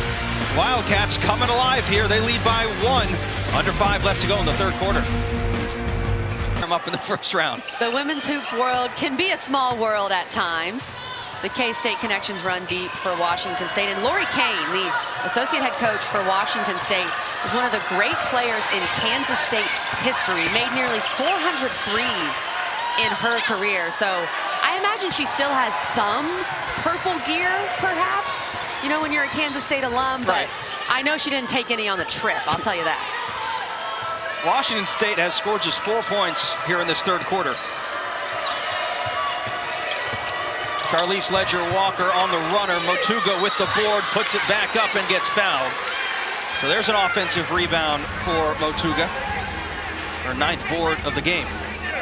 Wildcats coming alive here. They lead by 1. Under 5 left to go in the third quarter. I'm up in the first round. The women's hoops world can be a small world at times. The K-State connections run deep for Washington State. And Lori Kane, the associate head coach for Washington State, is one of the great players in Kansas State history. Made nearly 400 threes in her career. So I imagine she still has some purple gear, perhaps, you know, when you're a Kansas State alum. But I know she didn't take any on the trip, I'll tell you that. Washington State has scored just 4 points here in this third quarter. Charlize Ledger-Walker on the runner. Motuga with the board, puts it back up and gets fouled. So there's an offensive rebound for Motuga. Her 9th board of the game.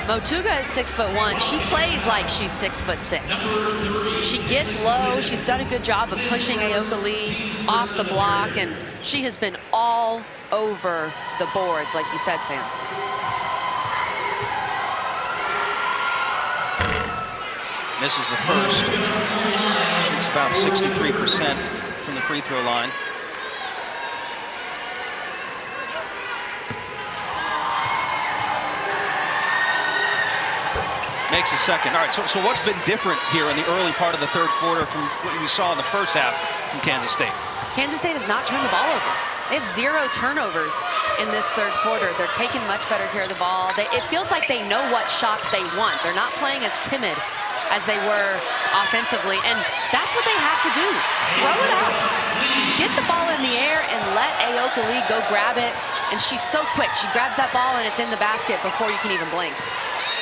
Motuga is 6'1". She plays like she's 6'6". She gets low. She's done a good job of pushing Ayoka Lee off the block, and she has been all over the boards, like you said, Sam. Misses the first. Shoots about 63% from the free throw line. Makes a second. All right, so what's been different here in the early part of the third quarter from what we saw in the first half from Kansas State? Kansas State has not turned the ball over. They have 0 turnovers in this third quarter. They're taking much better care of the ball. It feels like they know what shots they want. They're not playing as timid as they were offensively, and that's what they have to do. Throw it up. Get the ball in the air and let Ayoka Lee go grab it, and she's so quick. She grabs that ball and it's in the basket before you can even blink.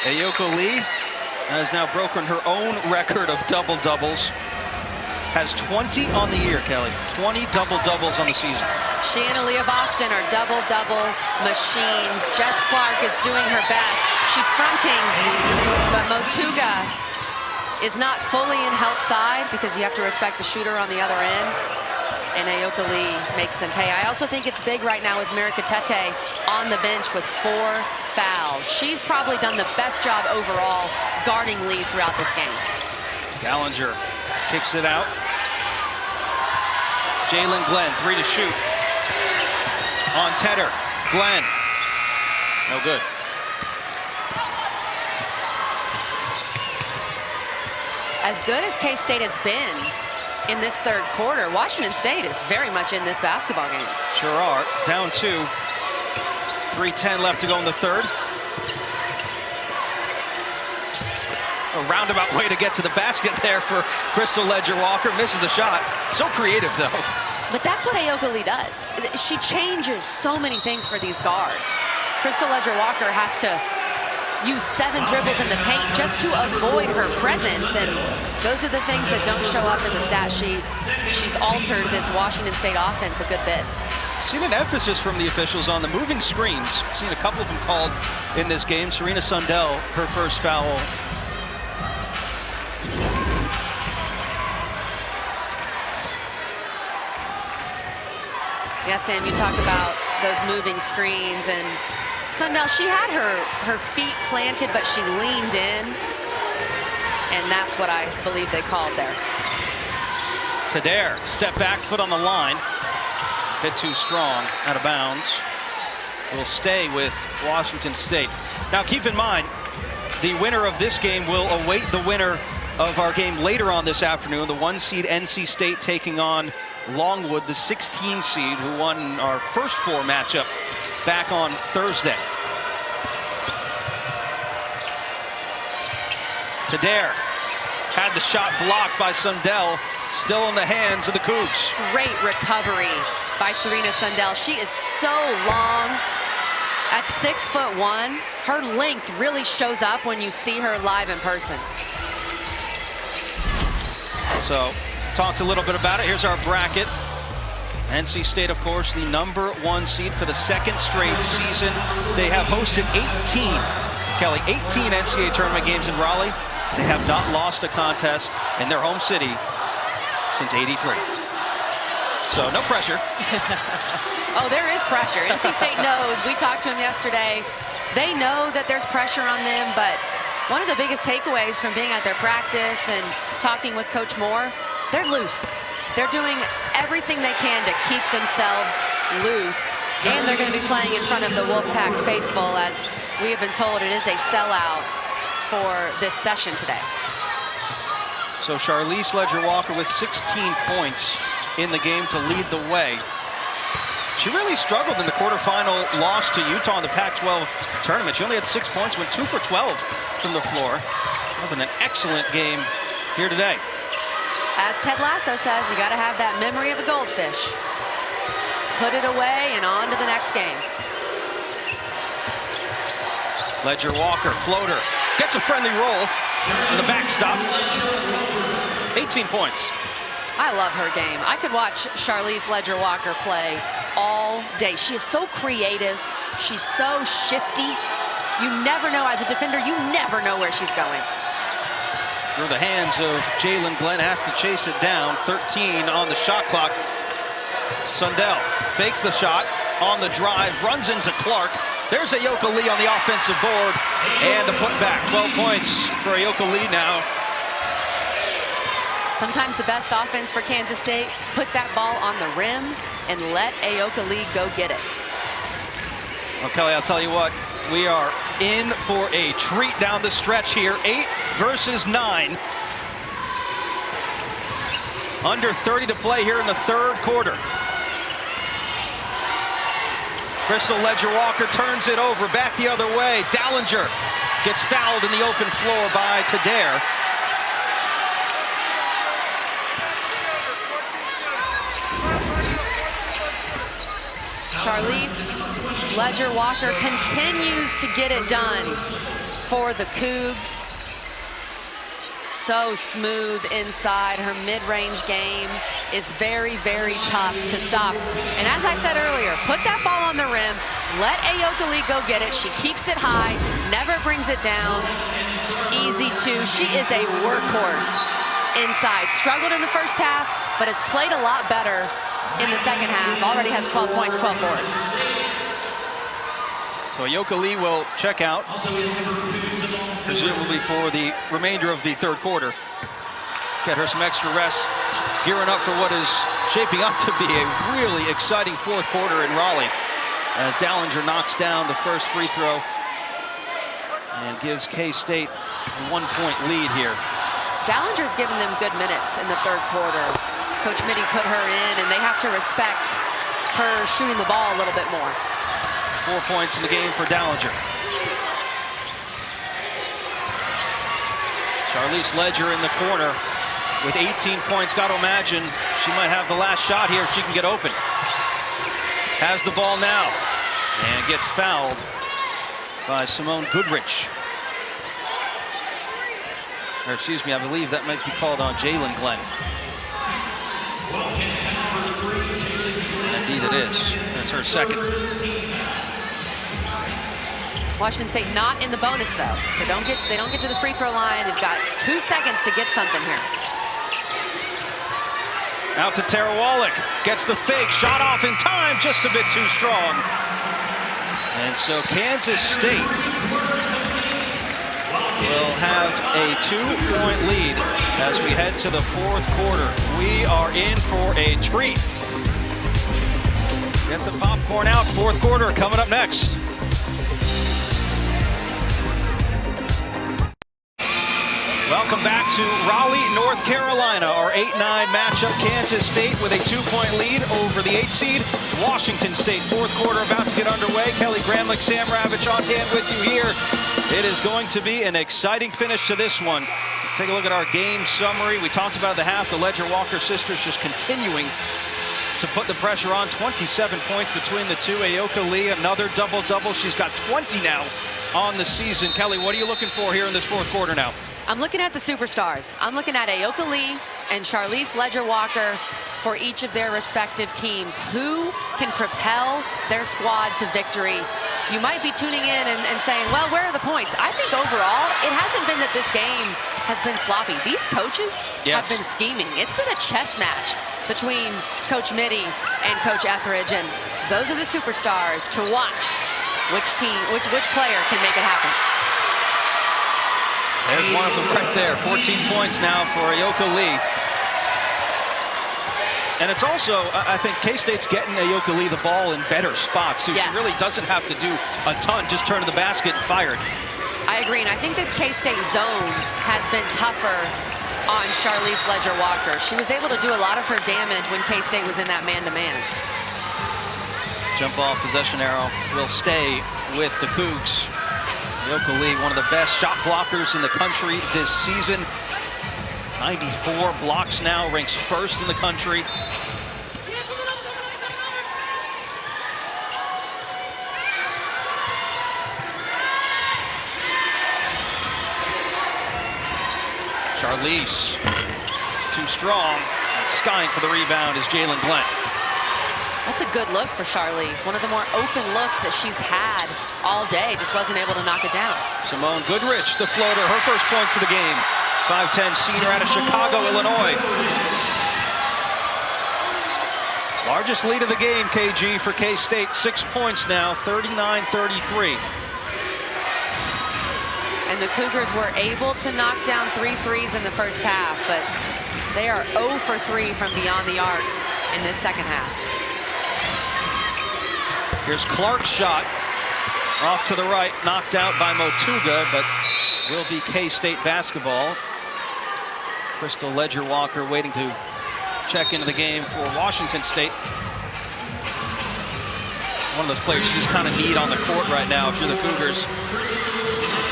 Ayoka Lee has now broken her own record of double-doubles. has 20 on the year, Kelly. 20 double-doubles on the season. She and Aaliyah Boston are double-double machines. Jess Clark is doing her best. She's fronting, but Motuga is not fully in help side because you have to respect the shooter on the other end. And Ayoka Lee makes them pay. I also think it's big right now with Mary Katete on the bench with 4 fouls. She's probably done the best job overall guarding Lee throughout this game. Gallinger kicks it out. Jalen Glenn, 3 to shoot. On Tedder, Glenn. No good. As good as K-State has been in this third quarter, Washington State is very much in this basketball game. Sure are. Down 2. 3:10 left to go in the third. A roundabout way to get to the basket there for Crystal Ledger-Walker. Misses the shot. So creative, though. But that's what Ayoka Lee does. She changes so many things for these guards. Crystal Ledger-Walker has to use 7 dribbles in the paint just to avoid her presence, and those are the things that don't show up in the stat sheet. She's altered this Washington State offense a good bit. Seen an emphasis from the officials on the moving screens. Seen a couple of them called in this game. Serena Sundell, her first foul. Yeah, Sam, you talk about those moving screens, and Sundell, she had her feet planted, but she leaned in, and that's what I believe they called there. Tedder, step back, foot on the line. Bit too strong, out of bounds. Will stay with Washington State. Now keep in mind, the winner of this game will await the winner of our game later on this afternoon, the 1 seed NC State taking on Longwood, the 16 seed, who won our first 4 matchup back on Thursday. Tedder had the shot blocked by Sundell, still in the hands of the Cougs. Great recovery by Serena Sundell. She is so long. At 6'1", her length really shows up when you see her live in person. So, talked a little bit about it. Here's our bracket. NC State, of course, the #1 seed for the 2nd straight season. They have hosted 18, Kelly, 18 NCAA tournament games in Raleigh. They have not lost a contest in their home city since '83. So no pressure. Oh, there is pressure. NC State knows. We talked to them yesterday. They know that there's pressure on them, but one of the biggest takeaways from being at their practice and talking with Coach Moore, they're loose. They're doing everything they can to keep themselves loose, and they're going to be playing in front of the Wolfpack faithful, as we have been told it is a sellout for this session today. So Charlize Ledger-Walker with 16 points in the game to lead the way. She really struggled in the quarterfinal loss to Utah in the Pac-12 tournament. She only had 6 points, went 2 for 12 from the floor. Having an excellent game here today. As Ted Lasso says, you got to have that memory of a goldfish. Put it away and on to the next game. Ledger-Walker, floater, gets a friendly roll to the backstop. 18 points. I love her game. I could watch Charlize Ledger-Walker play all day. She is so creative. She's so shifty. You never know, as a defender, you never know where she's going. Through the hands of Jalen Glenn, has to chase it down. 13 on the shot clock. Sundell fakes the shot on the drive, runs into Clark. There's Ayoka Lee on the offensive board, and the putback. 12 points for Ayoka Lee now. Sometimes the best offense for Kansas State, put that ball on the rim and let Ayoka Lee go get it. Well, Kelly, I'll tell you what, we are in for a treat down the stretch here. 8 versus 9. Under 30 to play here in the third quarter. Crystal Ledger-Walker turns it over, back the other way. Dallinger gets fouled in the open floor by Tedder. Charlize Ledger-Walker continues to get it done for the Cougs. so smooth inside. Her mid-range game is very, very tough to stop. And as I said earlier, put that ball on the rim, let Ayoka Lee go get it. She keeps it high, never brings it down. Easy two. She is a workhorse inside. Struggled in the first half, but has played a lot better in the second half. Already has 12 points, 12 boards. So Ayoka Lee will check out, presumably for the remainder of the third quarter. Get her some extra rest, gearing up for what is shaping up to be a really exciting fourth quarter in Raleigh, as Dallinger knocks down the first free throw and gives K-State a 1-point lead here. Dallinger's given them good minutes in the third quarter. Coach Mitty put her in, and they have to respect her shooting the ball a little bit more. 4 points in the game for Dallinger. Charlize Ledger in the corner with 18 points. Got to imagine she might have the last shot here if she can get open. Has the ball now and gets fouled by Simone Goodrich. Or excuse me, I believe that might be called on Jalen Glenn. And indeed it is. That's her second. Washington State not in the bonus though, so they don't get to the free throw line. They've got 2 seconds to get something here. Out to Tara Wallach, gets the fake, shot off in time, just a bit too strong. And so Kansas State will have a 2-point lead as we head to the fourth quarter. We are in for a treat. Get the popcorn out, fourth quarter coming up next. Welcome back to Raleigh, North Carolina. Our 8-9 matchup, Kansas State with a 2-point lead over the 8 seed, Washington State. Fourth quarter about to get underway. Kelly Gramlich, Sam Ravitch on hand with you here. It is going to be an exciting finish to this one. Take a look at our game summary. We talked about the half. The Ledger Walker sisters just continuing to put the pressure on. 27 points between the two. Ayoka Lee, another double-double. She's got 20 now on the season. Kelly, what are you looking for here in this fourth quarter now? I'm looking at the superstars. I'm looking at Ayoka Lee and Charlize Ledger Walker for each of their respective teams. Who can propel their squad to victory? You might be tuning in and saying, well, where are the points? I think overall, it hasn't been that this game has been sloppy. These coaches have been scheming. It's been a chess match between Coach Mitty and Coach Etheridge, and those are the superstars to watch. Which player can make it happen? There's one of them right there. 14 points now for Ayoka Lee. And it's also, I think K-State's getting Ayoka Lee the ball in better spots, too. Yes. She really doesn't have to do a ton, just turn to the basket and fire it. I agree, and I think this K-State zone has been tougher on Charlize Ledger Walker. She was able to do a lot of her damage when K-State was in that man-to-man. Jump ball possession arrow will stay with the Cougs. Ayoka Lee, one of the best shot blockers in the country this season. 94 blocks now, ranks first in the country. Charlize, too strong, and skying for the rebound is Jalen Glenn. That's a good look for Charlize. One of the more open looks that she's had all day. Just wasn't able to knock it down. Simone Goodrich, the floater, her first points of the game. 5'10" senior out of Chicago, Illinois. Largest lead of the game, KG, for K-State. 6 points now, 39-33. And the Cougars were able to knock down 3 threes in the first half, but they are 0 for 3 from beyond the arc in this second half. Here's Clark's shot off to the right, knocked out by Motuga, but will be K-State basketball. Crystal Ledger Walker waiting to check into the game for Washington State. One of those players you just kind of need on the court right now if you're the Cougars.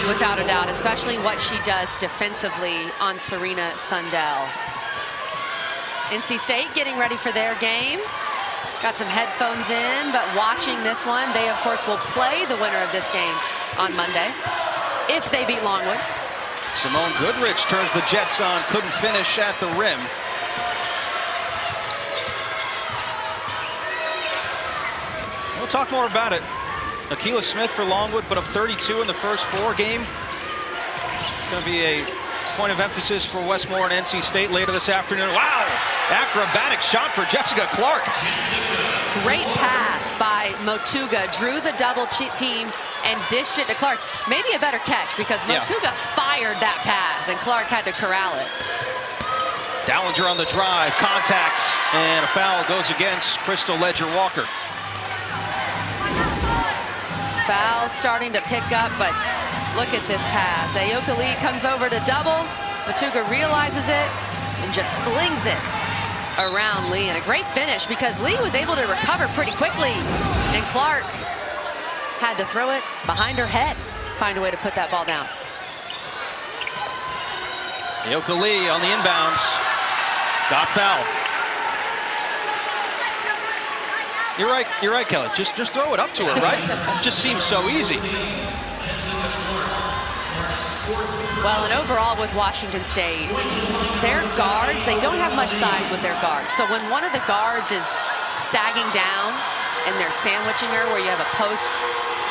Without a doubt, especially what she does defensively on Serena Sundell. NC State getting ready for their game. Got some headphones in, but watching this one, they of course will play the winner of this game on Monday if they beat Longwood. Simone Goodrich turns the Jets on, couldn't finish at the rim. We'll talk more about it. Akila Smith for Longwood put up 32 in the first 4 game. It's going to be a point of emphasis for Westmore and NC State later this afternoon. Wow! Acrobatic shot for Jessica Clark. Great pass by Motuga, drew the double team and dished it to Clark. Maybe a better catch because Motuga fired that pass and Clark had to corral it. Dallinger on the drive, contact, and a foul goes against Crystal Ledger-Walker. Foul starting to pick up, but look at this pass. Ayoka Lee comes over to double. Motuga realizes it and just slings it around Lee, and a great finish because Lee was able to recover pretty quickly, and Clark had to throw it behind her head, find a way to put that ball down. Ayoka Lee on the inbounds, got fouled. You're right, Kelly. Just throw it up to her, right? Just seems so easy. Well, and overall with Washington State, their guards, they don't have much size with their guards. So when one of the guards is sagging down and they're sandwiching her, where you have a post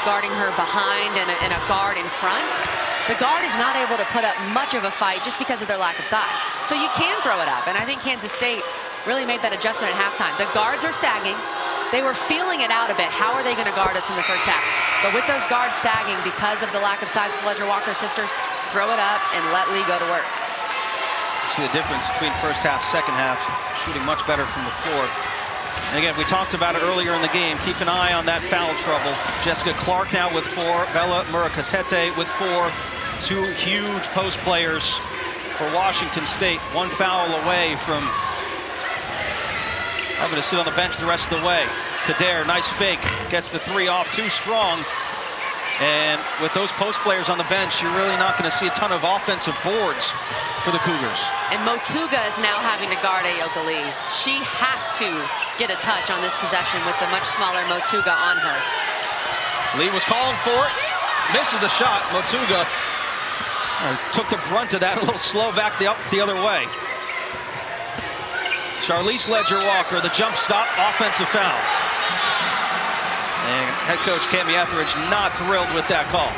guarding her behind and a guard in front, the guard is not able to put up much of a fight just because of their lack of size. So you can throw it up, and I think Kansas State really made that adjustment at halftime. The guards are sagging. They were feeling it out a bit. How are they going to guard us in the first half? But with those guards sagging because of the lack of size of Ledger-Walker sisters, throw it up and let Lee go to work. See the difference between first half, second half, shooting much better from the floor. And again, we talked about it earlier in the game. Keep an eye on that foul trouble. Jessica Clark now with 4, Bella Murakatete with 4. 2 huge post players for Washington State. 1 foul away from having to sit on the bench the rest of the way. Tadair, nice fake, gets the 3 off, too strong. And with those post players on the bench, you're really not going to see a ton of offensive boards for the Cougars. And Motuga is now having to guard Ayoka Lee. She has to get a touch on this possession with the much smaller Motuga on her. Lee was calling for it, misses the shot. Motuga took the brunt of that, a little slow back the other way. Charlize Ledger-Walker, the jump stop, offensive foul. And head coach Cami Etheridge not thrilled with that call.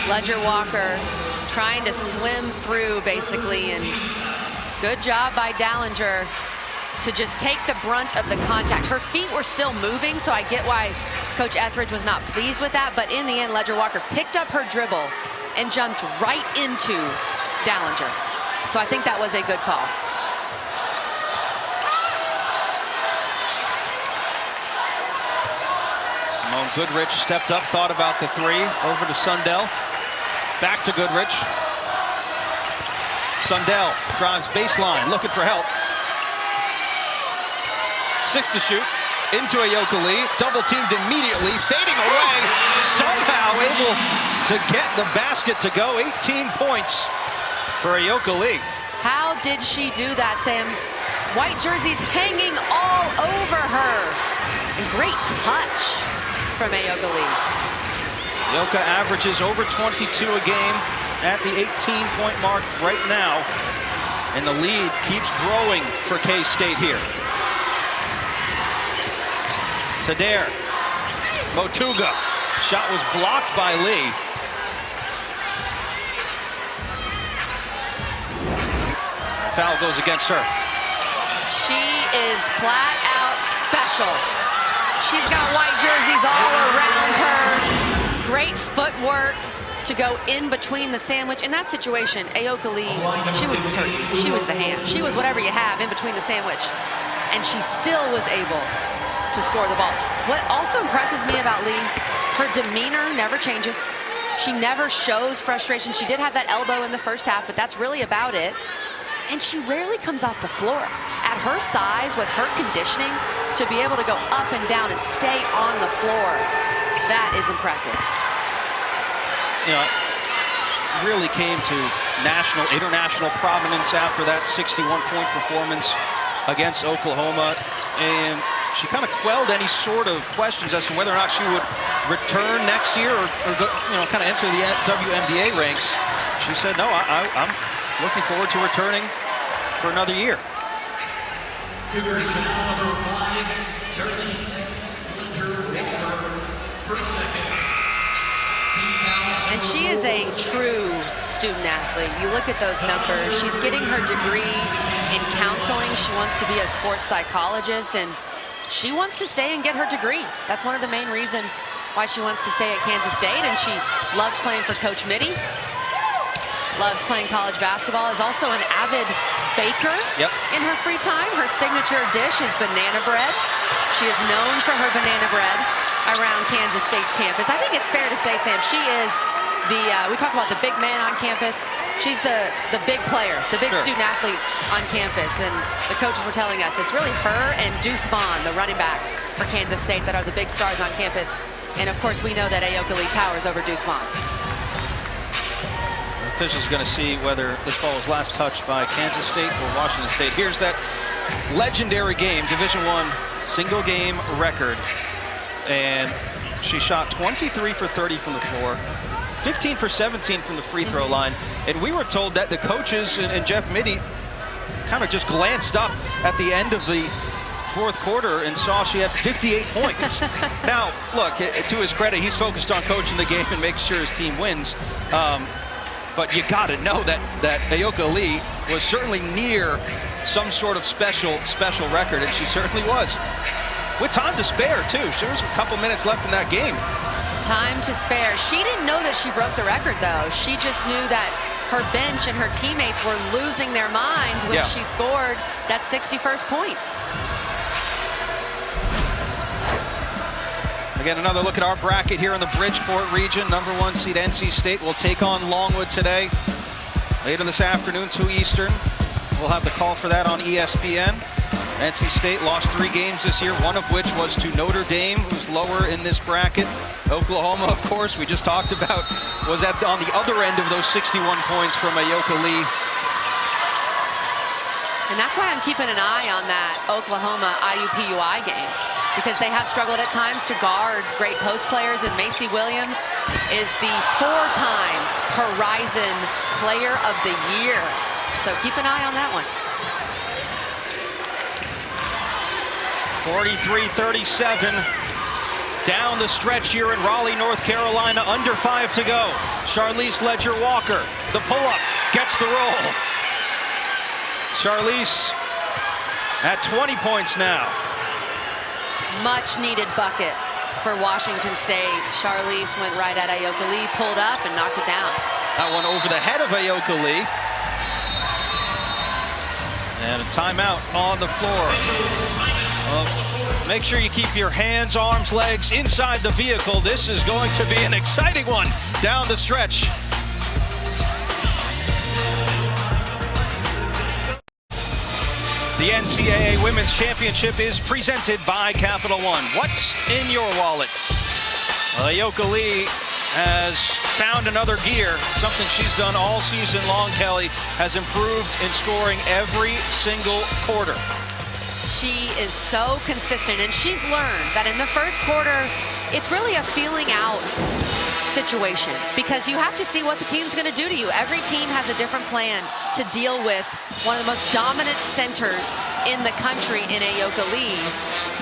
Ledger-Walker trying to swim through basically, and good job by Dallinger to just take the brunt of the contact. Her feet were still moving, so I get why Coach Etheridge was not pleased with that, but in the end, Ledger-Walker picked up her dribble and jumped right into Dallinger. So I think that was a good call. Simone Goodrich stepped up, thought about the 3, over to Sundell. Back to Goodrich. Sundell drives baseline, looking for help. 6 to shoot, into Ayoka Lee, double teamed immediately, fading away, somehow able to get the basket to go. 18 points for Ayoka Lee. How did she do that, Sam? White jerseys hanging all over her. And great touch from Ayoka Lee. Ayoka averages over 22 a game at the 18-point mark right now. And the lead keeps growing for K-State here. Tadair, Motuga, shot was blocked by Lee. Foul goes against her. She is flat out special. She's got white jerseys all around her. Great footwork to go in between the sandwich. In that situation, Ayoka Lee, she was the turkey, she was the ham, she was whatever you have in between the sandwich. And she still was able to score the ball. What also impresses me about Lee, her demeanor never changes. She never shows frustration. She did have that elbow in the first half, but that's really about it. And she rarely comes off the floor. At her size, with her conditioning, to be able to go up and down and stay on the floor, that is impressive. You know, it really came to international prominence after that 61-point performance against Oklahoma. And she kind of quelled any sort of questions as to whether or not she would return next year or go, kind of enter the WNBA ranks. She said, no, I'm looking forward to returning for another year. And she is a true student athlete. You look at those numbers. She's getting her degree in counseling. She wants to be a sports psychologist, and she wants to stay and get her degree. That's one of the main reasons why she wants to stay at Kansas State, and she loves playing for Coach Mitty. Loves playing college basketball, is also an avid baker in her free time. Her signature dish is banana bread. She is known for her banana bread around Kansas State's campus. I think it's fair to say, Sam, she is we talk about the big man on campus. She's the big player, the big student athlete on campus. And the coaches were telling us it's really her and Deuce Vaughn, the running back for Kansas State, that are the big stars on campus. And of course, we know that Ayoka Lee towers over Deuce Vaughn. Officials are going to see whether this ball was last touched by Kansas State or Washington State. Here's that legendary game, Division I single game record. And she shot 23 for 30 from the floor, 15 for 17 from the free throw line. And we were told that the coaches and Jeff Mitty kind of just glanced up at the end of the fourth quarter and saw she had 58 points. Now, look, to his credit, he's focused on coaching the game and making sure his team wins. But you got to know that Ayoka Lee was certainly near some sort of special record, and she certainly was. With time to spare, too. There was a couple minutes left in that game. Time to spare. She didn't know that she broke the record, though. She just knew that her bench and her teammates were losing their minds when she scored that 61st point. Again, another look at our bracket here in the Bridgeport region. Number 1 seed NC State will take on Longwood today. Later this afternoon, 2 Eastern. We'll have the call for that on ESPN. NC State lost 3 games this year, one of which was to Notre Dame, who's lower in this bracket. Oklahoma, of course, we just talked about, was on the other end of those 61 points from Ayoka Lee. And that's why I'm keeping an eye on that Oklahoma IUPUI game, because they have struggled at times to guard great post players, and Macy Williams is the 4-time Horizon Player of the Year. So keep an eye on that one. 43-37. Down the stretch here in Raleigh, North Carolina, under 5 to go. Charlize Ledger-Walker, the pull-up, gets the roll. Charlize at 20 points now. Much needed bucket for Washington State. Charlize went right at Ayoka Lee, pulled up and knocked it down. That one over the head of Ayoka Lee. And a timeout on the floor. Make sure you keep your hands, arms, legs inside the vehicle. This is going to be an exciting one down the stretch. The NCAA Women's Championship is presented by Capital One. What's in your wallet? Ayoka Lee has found another gear, something she's done all season long, Kelly, has improved in scoring every single quarter. She is so consistent, and she's learned that in the first quarter, it's really a feeling out situation, because you have to see what the team's going to do to you. Every team has a different plan to deal with one of the most dominant centers in the country in Ayoka Lee.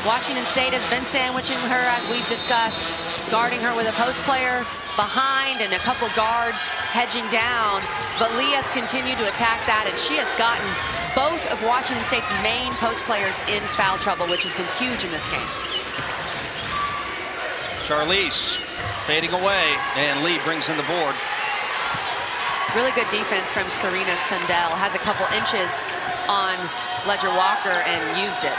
Washington State has been sandwiching her, as we've discussed, guarding her with a post player behind and a couple guards hedging down. But Lee has continued to attack that, and she has gotten both of Washington State's main post players in foul trouble, which has been huge in this game. Charlize fading away, and Lee brings in the board. Really good defense from Serena Sundell. Has a couple inches on Ledger-Walker and used it.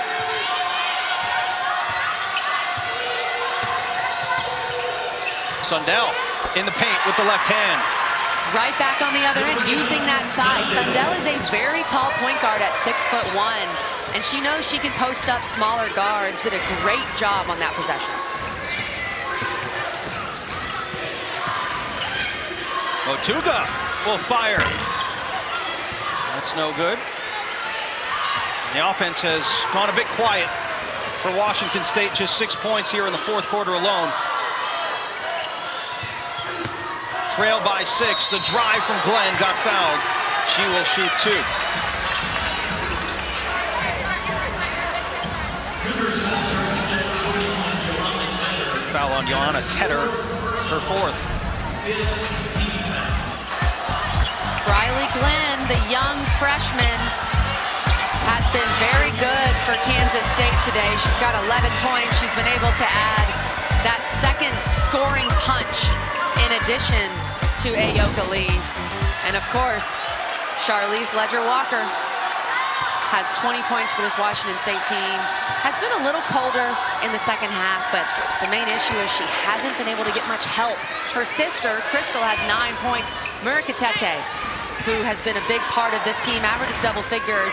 Sundell in the paint with the left hand. Right back on the other end, using that size. Sundell is a very tall point guard at 6'1", and she knows she can post up smaller guards. Did a great job on that possession. Otuga will fire. That's no good. And the offense has gone a bit quiet for Washington State, just 6 points here in the fourth quarter alone. Trailed by 6. The drive from Glenn got fouled. She will shoot 2. Foul on Johanna Tedder, her 4th. Riley Glenn, the young freshman, has been very good for Kansas State today. She's got 11 points. She's been able to add that second scoring punch in addition to Ayoka Lee. And of course, Charlize Ledger-Walker has 20 points for this Washington State team. Has been a little colder in the second half, but the main issue is she hasn't been able to get much help. Her sister, Crystal, has 9 points. Murakatete, who has been a big part of this team, averages double figures,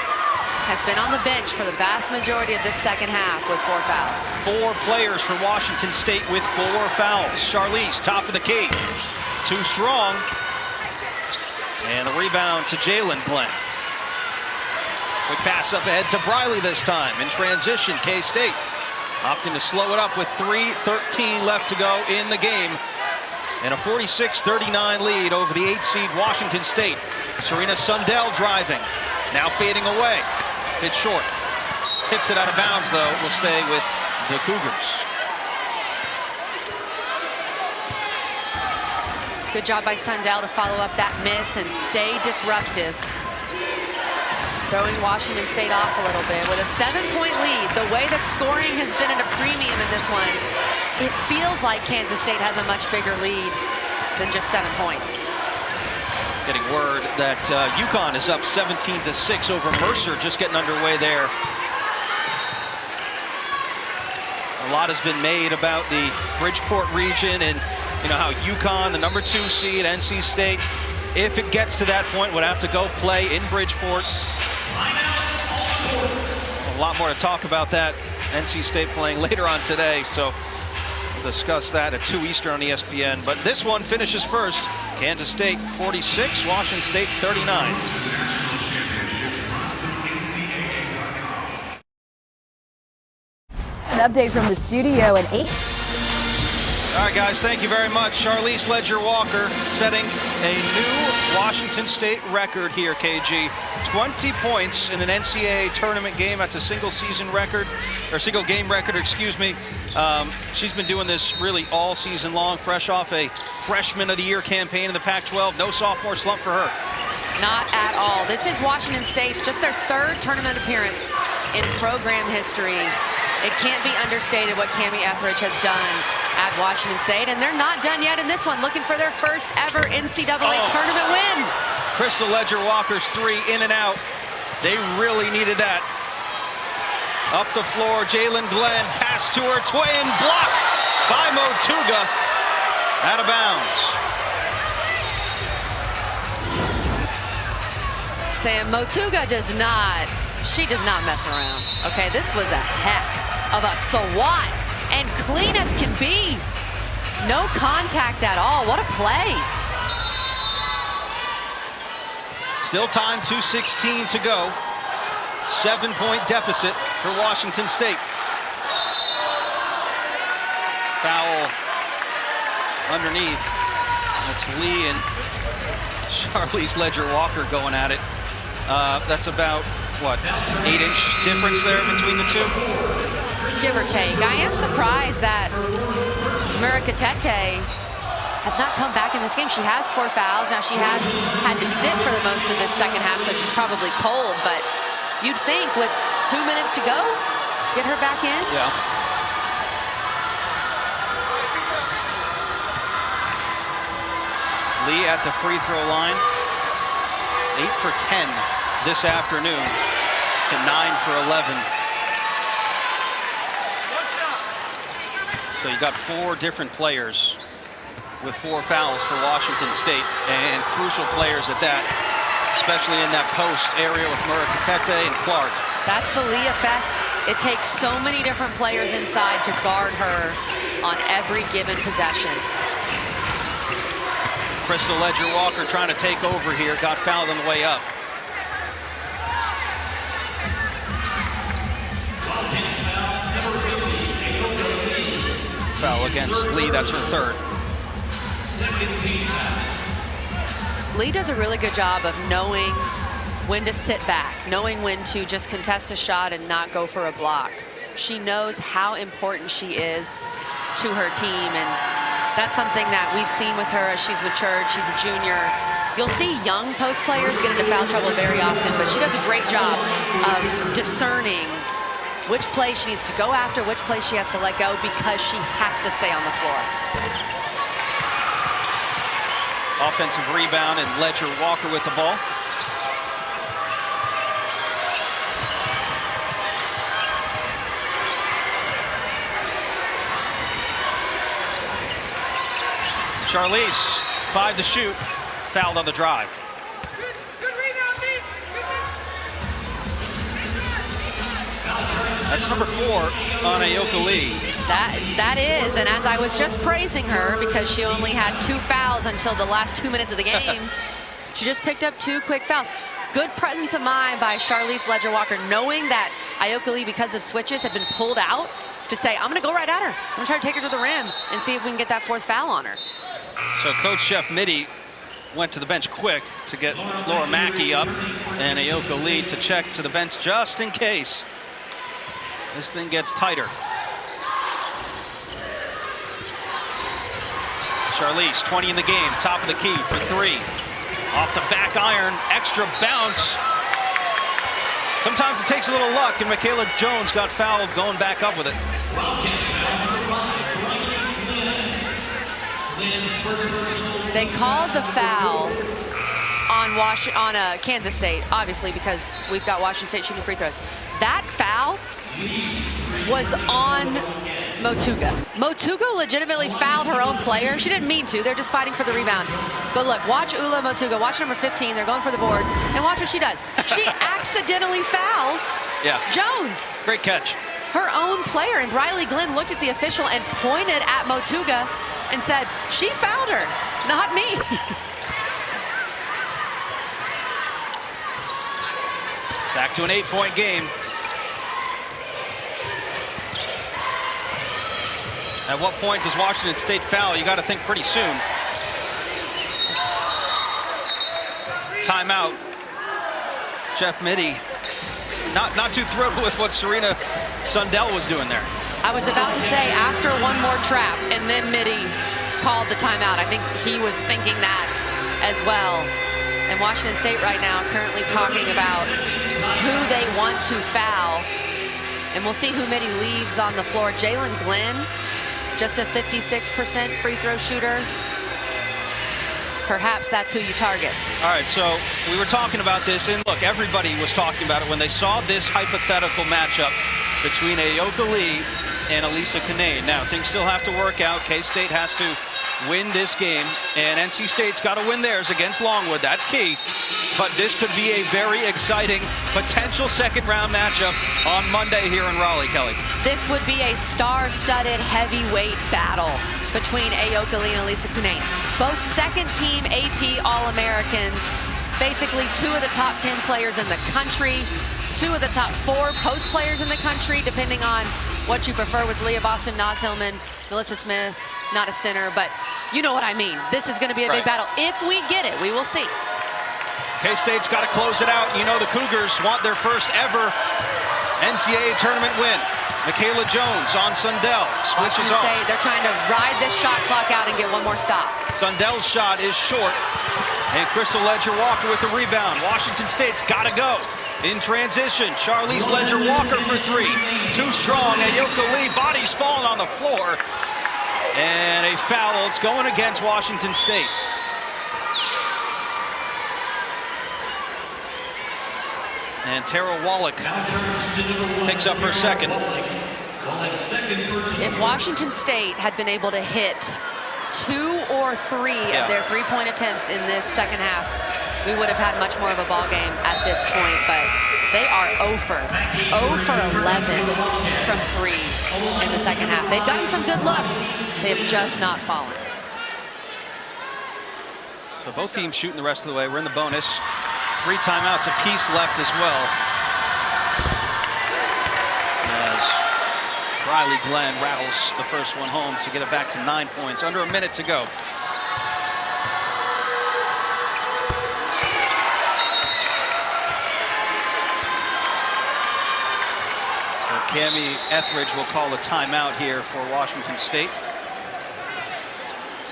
has been on the bench for the vast majority of this second half with 4 fouls. 4 players for Washington State with 4 fouls. Charlize, top of the key. Too strong. And the rebound to Jalen Glenn. Quick pass up ahead to Briley this time. In transition, K-State opting to slow it up with 3:13 left to go in the game. And a 46-39 lead over the 8 seed Washington State. Serena Sundell driving. Now fading away. It's short. Tips it out of bounds, though. Will stay with the Cougars. Good job by Sundell to follow up that miss and stay disruptive. Throwing Washington State off a little bit with a 7-point lead. The way that scoring has been at a premium in this one, it feels like Kansas State has a much bigger lead than just 7 points. Getting word that UConn is up 17-6 over Mercer, just getting underway there. A lot has been made about the Bridgeport region and how UConn, the number 2 seed, NC State, if it gets to that point, would have to go play in Bridgeport. A lot more to talk about that. NC State playing later on today, so we'll discuss that at 2 Eastern on ESPN. But this one finishes first. Kansas State 46, Washington State 39. An update from the studio at 8. All right, guys, thank you very much. Charlize Ledger-Walker setting a new Washington State record here, KG. 20 points in an NCAA tournament game. That's a single season record, or single game record, excuse me. She's been doing this really all season long, fresh off a Freshman of the Year campaign in the Pac-12. No sophomore slump for her. Not at all. This is Washington State's just their 3rd tournament appearance in program history. It can't be understated what Cammie Etheridge has done at Washington State, and they're not done yet in this one, looking for their first ever NCAA tournament win. Crystal Ledger-Walker's 3 in and out. They really needed that. Up the floor, Jalen Glenn, pass to her, twin, blocked by Motuga. Out of bounds. Sam, Motuga does not mess around. Okay, this was a heck of a swat, and clean as can be. No contact at all. What a play. Still time, 2:16 to go. 7-point deficit for Washington State. Foul underneath. That's Lee and Charlize Ledger-Walker going at it. That's about, what, 8-inch difference there between the two? Give or take. I am surprised that Murakatete has not come back in this game. She has 4 fouls. Now, she has had to sit for the most of this second half, so she's probably cold, but you'd think with 2 minutes to go, get her back in. Yeah. Lee at the free throw line. 8 for 10 this afternoon to 9 for 11. So you got 4 different players with 4 fouls for Washington State, and crucial players at that, especially in that post area with Murakatete and Clark. That's the Lee effect. It takes so many different players inside to guard her on every given possession. Crystal Ledger-Walker trying to take over here, got fouled on the way up. foul against Lee. That's her third. Lee does a really good job of knowing when to sit back, knowing when to just contest a shot and not go for a block. She knows how important she is to her team, and that's something that we've seen with her as she's matured. She's a junior. You'll see young post players get into foul trouble very often, but she does a great job of discerning which play she needs to go after, which play she has to let go, because she has to stay on the floor. Offensive rebound, and Ledger Walker with the ball. Charlize, 5 to shoot, fouled on the drive. That's number 4 on Ayoka Lee. That is, and as I was just praising her because she only had 2 fouls until the last 2 minutes of the game, she just picked up 2 quick fouls. Good presence of mind by Charlize Ledger Walker, knowing that Ayoka Lee, because of switches, had been pulled out, to say, I'm going to go right at her. I'm going to try to take her to the rim and see if we can get that 4th foul on her. So Coach Chef Mitty went to the bench quick to get Laura Mackey up, and Ayoka Lee to check to the bench just in case this thing gets tighter. Charlize, 20 in the game, top of the key for 3. Off the back iron, extra bounce. Sometimes it takes a little luck, and Michaela Jones got fouled going back up with it. They called the foul on Kansas State, obviously, because we've got Washington State shooting free throws. That foul was on Motuga. Motuga legitimately fouled her own player. She didn't mean to. They're just fighting for the rebound. But look, watch Ula Motuga. Watch number 15. They're going for the board. And watch what she does. She accidentally fouls Jones. Great catch. Her own player. And Riley Glenn looked at the official and pointed at Motuga and said, she fouled her, not me. Back to an 8-point game. At what point does Washington State foul? You got to think pretty soon. Timeout. Jeff Mitty, not too thrilled with what Serena Sundell was doing there. I was about to say, after one more trap, and then Mitty called the timeout. I think he was thinking that as well. And Washington State right now currently talking about who they want to foul. And we'll see who Mitty leaves on the floor. Jalen Glenn, just a 56% free throw shooter. Perhaps that's who you target. All right, so we were talking about this, and look, everybody was talking about it when they saw this hypothetical matchup between Ayoka Lee and Elisa Kanane. Now, things still have to work out. K-State has to win this game, and NC State's got to win theirs against Longwood. That's key. But this could be a very exciting potential second-round matchup on Monday here in Raleigh, Kelly. This would be a star-studded heavyweight battle between Ayoka Lee and Elisa Kanane. Both second-team AP All-Americans, basically 2 of the top 10 players in the country, 2 of the top 4 post players in the country, depending on what you prefer with Leah Boston, Naz Hillman, Melissa Smith, not a center, but you know what I mean. This is going to be a big battle. If we get it, we will see. K-State's got to close it out. You know the Cougars want their first ever NCAA tournament win. Michaela Jones on Sundell. Switches Washington off. State, they're trying to ride this shot clock out and get one more stop. Sundell's shot is short. And Crystal Ledger Walker with the rebound. Washington State's got to go. In transition, Charlize Ledger Walker for 3. Too strong. Ayoka Lee, body's falling on the floor. And a foul. It's going against Washington State. And Tara Wallach picks up her second. If Washington State had been able to hit 2 or 3 of their 3-point attempts in this second half, we would have had much more of a ball game at this point, but they are 0 for 11 from 3 in the second half. They've gotten some good looks. They have just not fallen. So both teams shooting the rest of the way. We're in the bonus. 3 timeouts apiece left as well. As Riley Glenn rattles the first one home to get it back to 9 points. Under a minute to go. Cami Etheridge will call a timeout here for Washington State.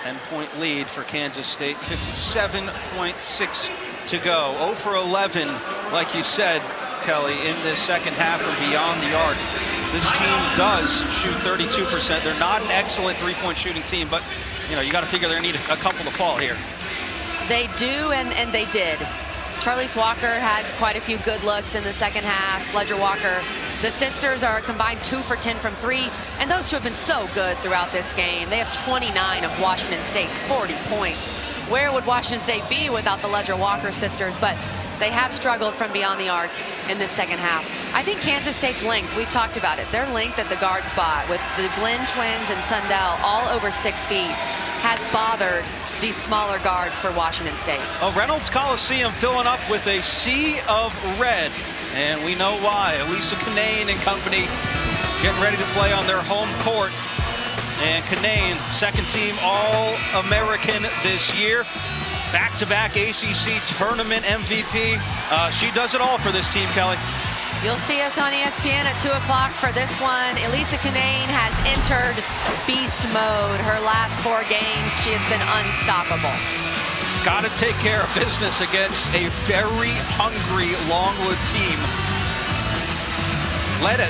10-point lead for Kansas State, 57.6 to go. 0 for 11, like you said, Kelly, in this second half from beyond the arc. This team does shoot 32%. They're not an excellent three-point shooting team, but you know, you got to figure they're going to need a couple to fall here. They do, and they did. Charlize Walker had quite a few good looks in the second half. Ledger Walker. The sisters are combined 2 for 10 from 3, and those two have been so good throughout this game. They have 29 of Washington State's 40 points. Where would Washington State be without the Ledger Walker sisters? But they have struggled from beyond the arc in this second half. I think Kansas State's length, we've talked about it, their length at the guard spot with the Blinn twins and Sundell all over 6 feet has bothered these smaller guards for Washington State. Oh, Reynolds Coliseum filling up with a sea of red. And we know why. Elisa Canane and company getting ready to play on their home court. And Canane, second team All-American this year. Back-to-back ACC tournament MVP. She does it all for this team, Kelly. You'll see us on ESPN at 2 o'clock for this one. Elisa Canane has entered beast mode. Her last 4 games, she has been unstoppable. Got to take care of business against a very hungry Longwood team. Led it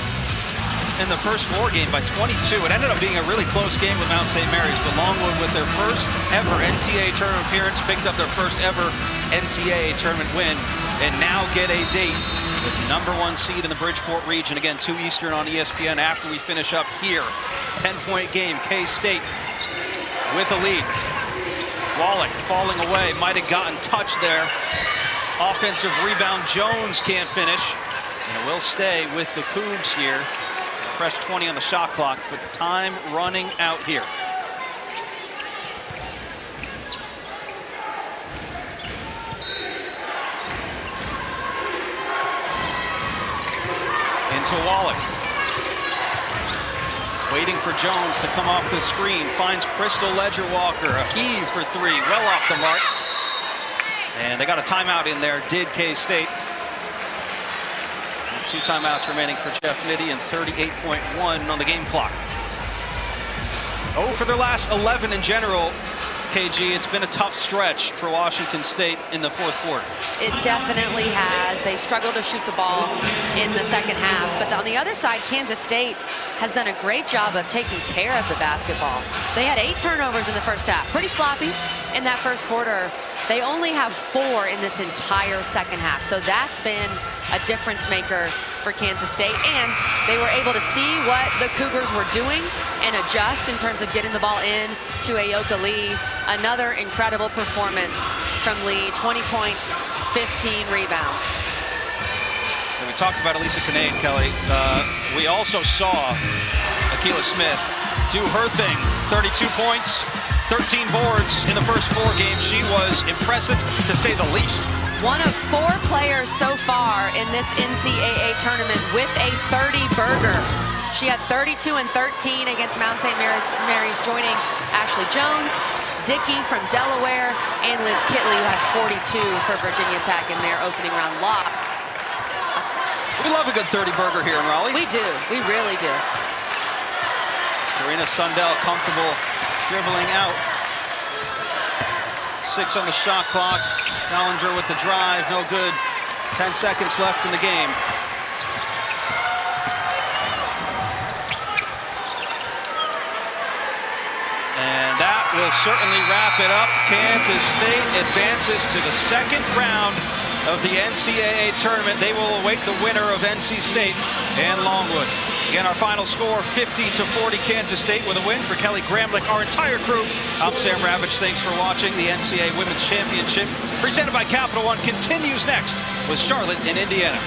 in the first 4 game by 22. It ended up being a really close game with Mount St. Mary's, but Longwood with their first ever NCAA tournament appearance picked up their first ever NCAA tournament win and now get a date with the #1 seed in the Bridgeport region. Again, 2 Eastern on ESPN after we finish up here. 10-point game, K-State with a lead. Wallach falling away, might have gotten touched there. Offensive rebound, Jones can't finish. And it will stay with the Cougs here. A fresh 20 on the shot clock, but time running out here. Into Wallach. Waiting for Jones to come off the screen. Finds Crystal Ledger Walker. A heave for 3. Well off the mark. And they got a timeout in there, did K-State. 2 timeouts remaining for Jeff Mitty and 38.1 on the game clock. For their last 11 in general, KG, it's been a tough stretch for Washington State in the fourth quarter. It definitely has. They've struggled to shoot the ball in the second half. But on the other side, Kansas State has done a great job of taking care of the basketball. They had 8 turnovers in the first half. Pretty sloppy in that first quarter. They only have 4 in this entire second half. So that's been a difference maker for Kansas State. And they were able to see what the Cougars were doing and adjust in terms of getting the ball in to Ayoka Lee. Another incredible performance from Lee. 20 points, 15 rebounds. And we talked about Elisa Canane, Kelly. We also saw Akila Smith do her thing. 32 points, 13 boards in the first 4 games. She was impressive, to say the least. One of 4 players so far in this NCAA tournament with a 30-burger. She had 32 and 13 against Mount St. Mary's, joining Ashley Jones, Dickey from Delaware, and Liz Kitley, who had 42 for Virginia Tech in their opening round lob. We love a good 30-burger here in Raleigh. We do. We really do. Serena Sundell comfortable dribbling out. 6 on the shot clock. Ballinger with the drive, no good. 10 seconds left in the game. And that will certainly wrap it up. Kansas State advances to the second round of the NCAA tournament. They will await the winner of NC State and Longwood. Again, our final score, 50-40 Kansas State with a win for Kelly Gramlich, our entire crew. I'm Sam Ravitch. Thanks for watching. The NCAA Women's Championship, presented by Capital One, continues next with Charlotte in Indiana.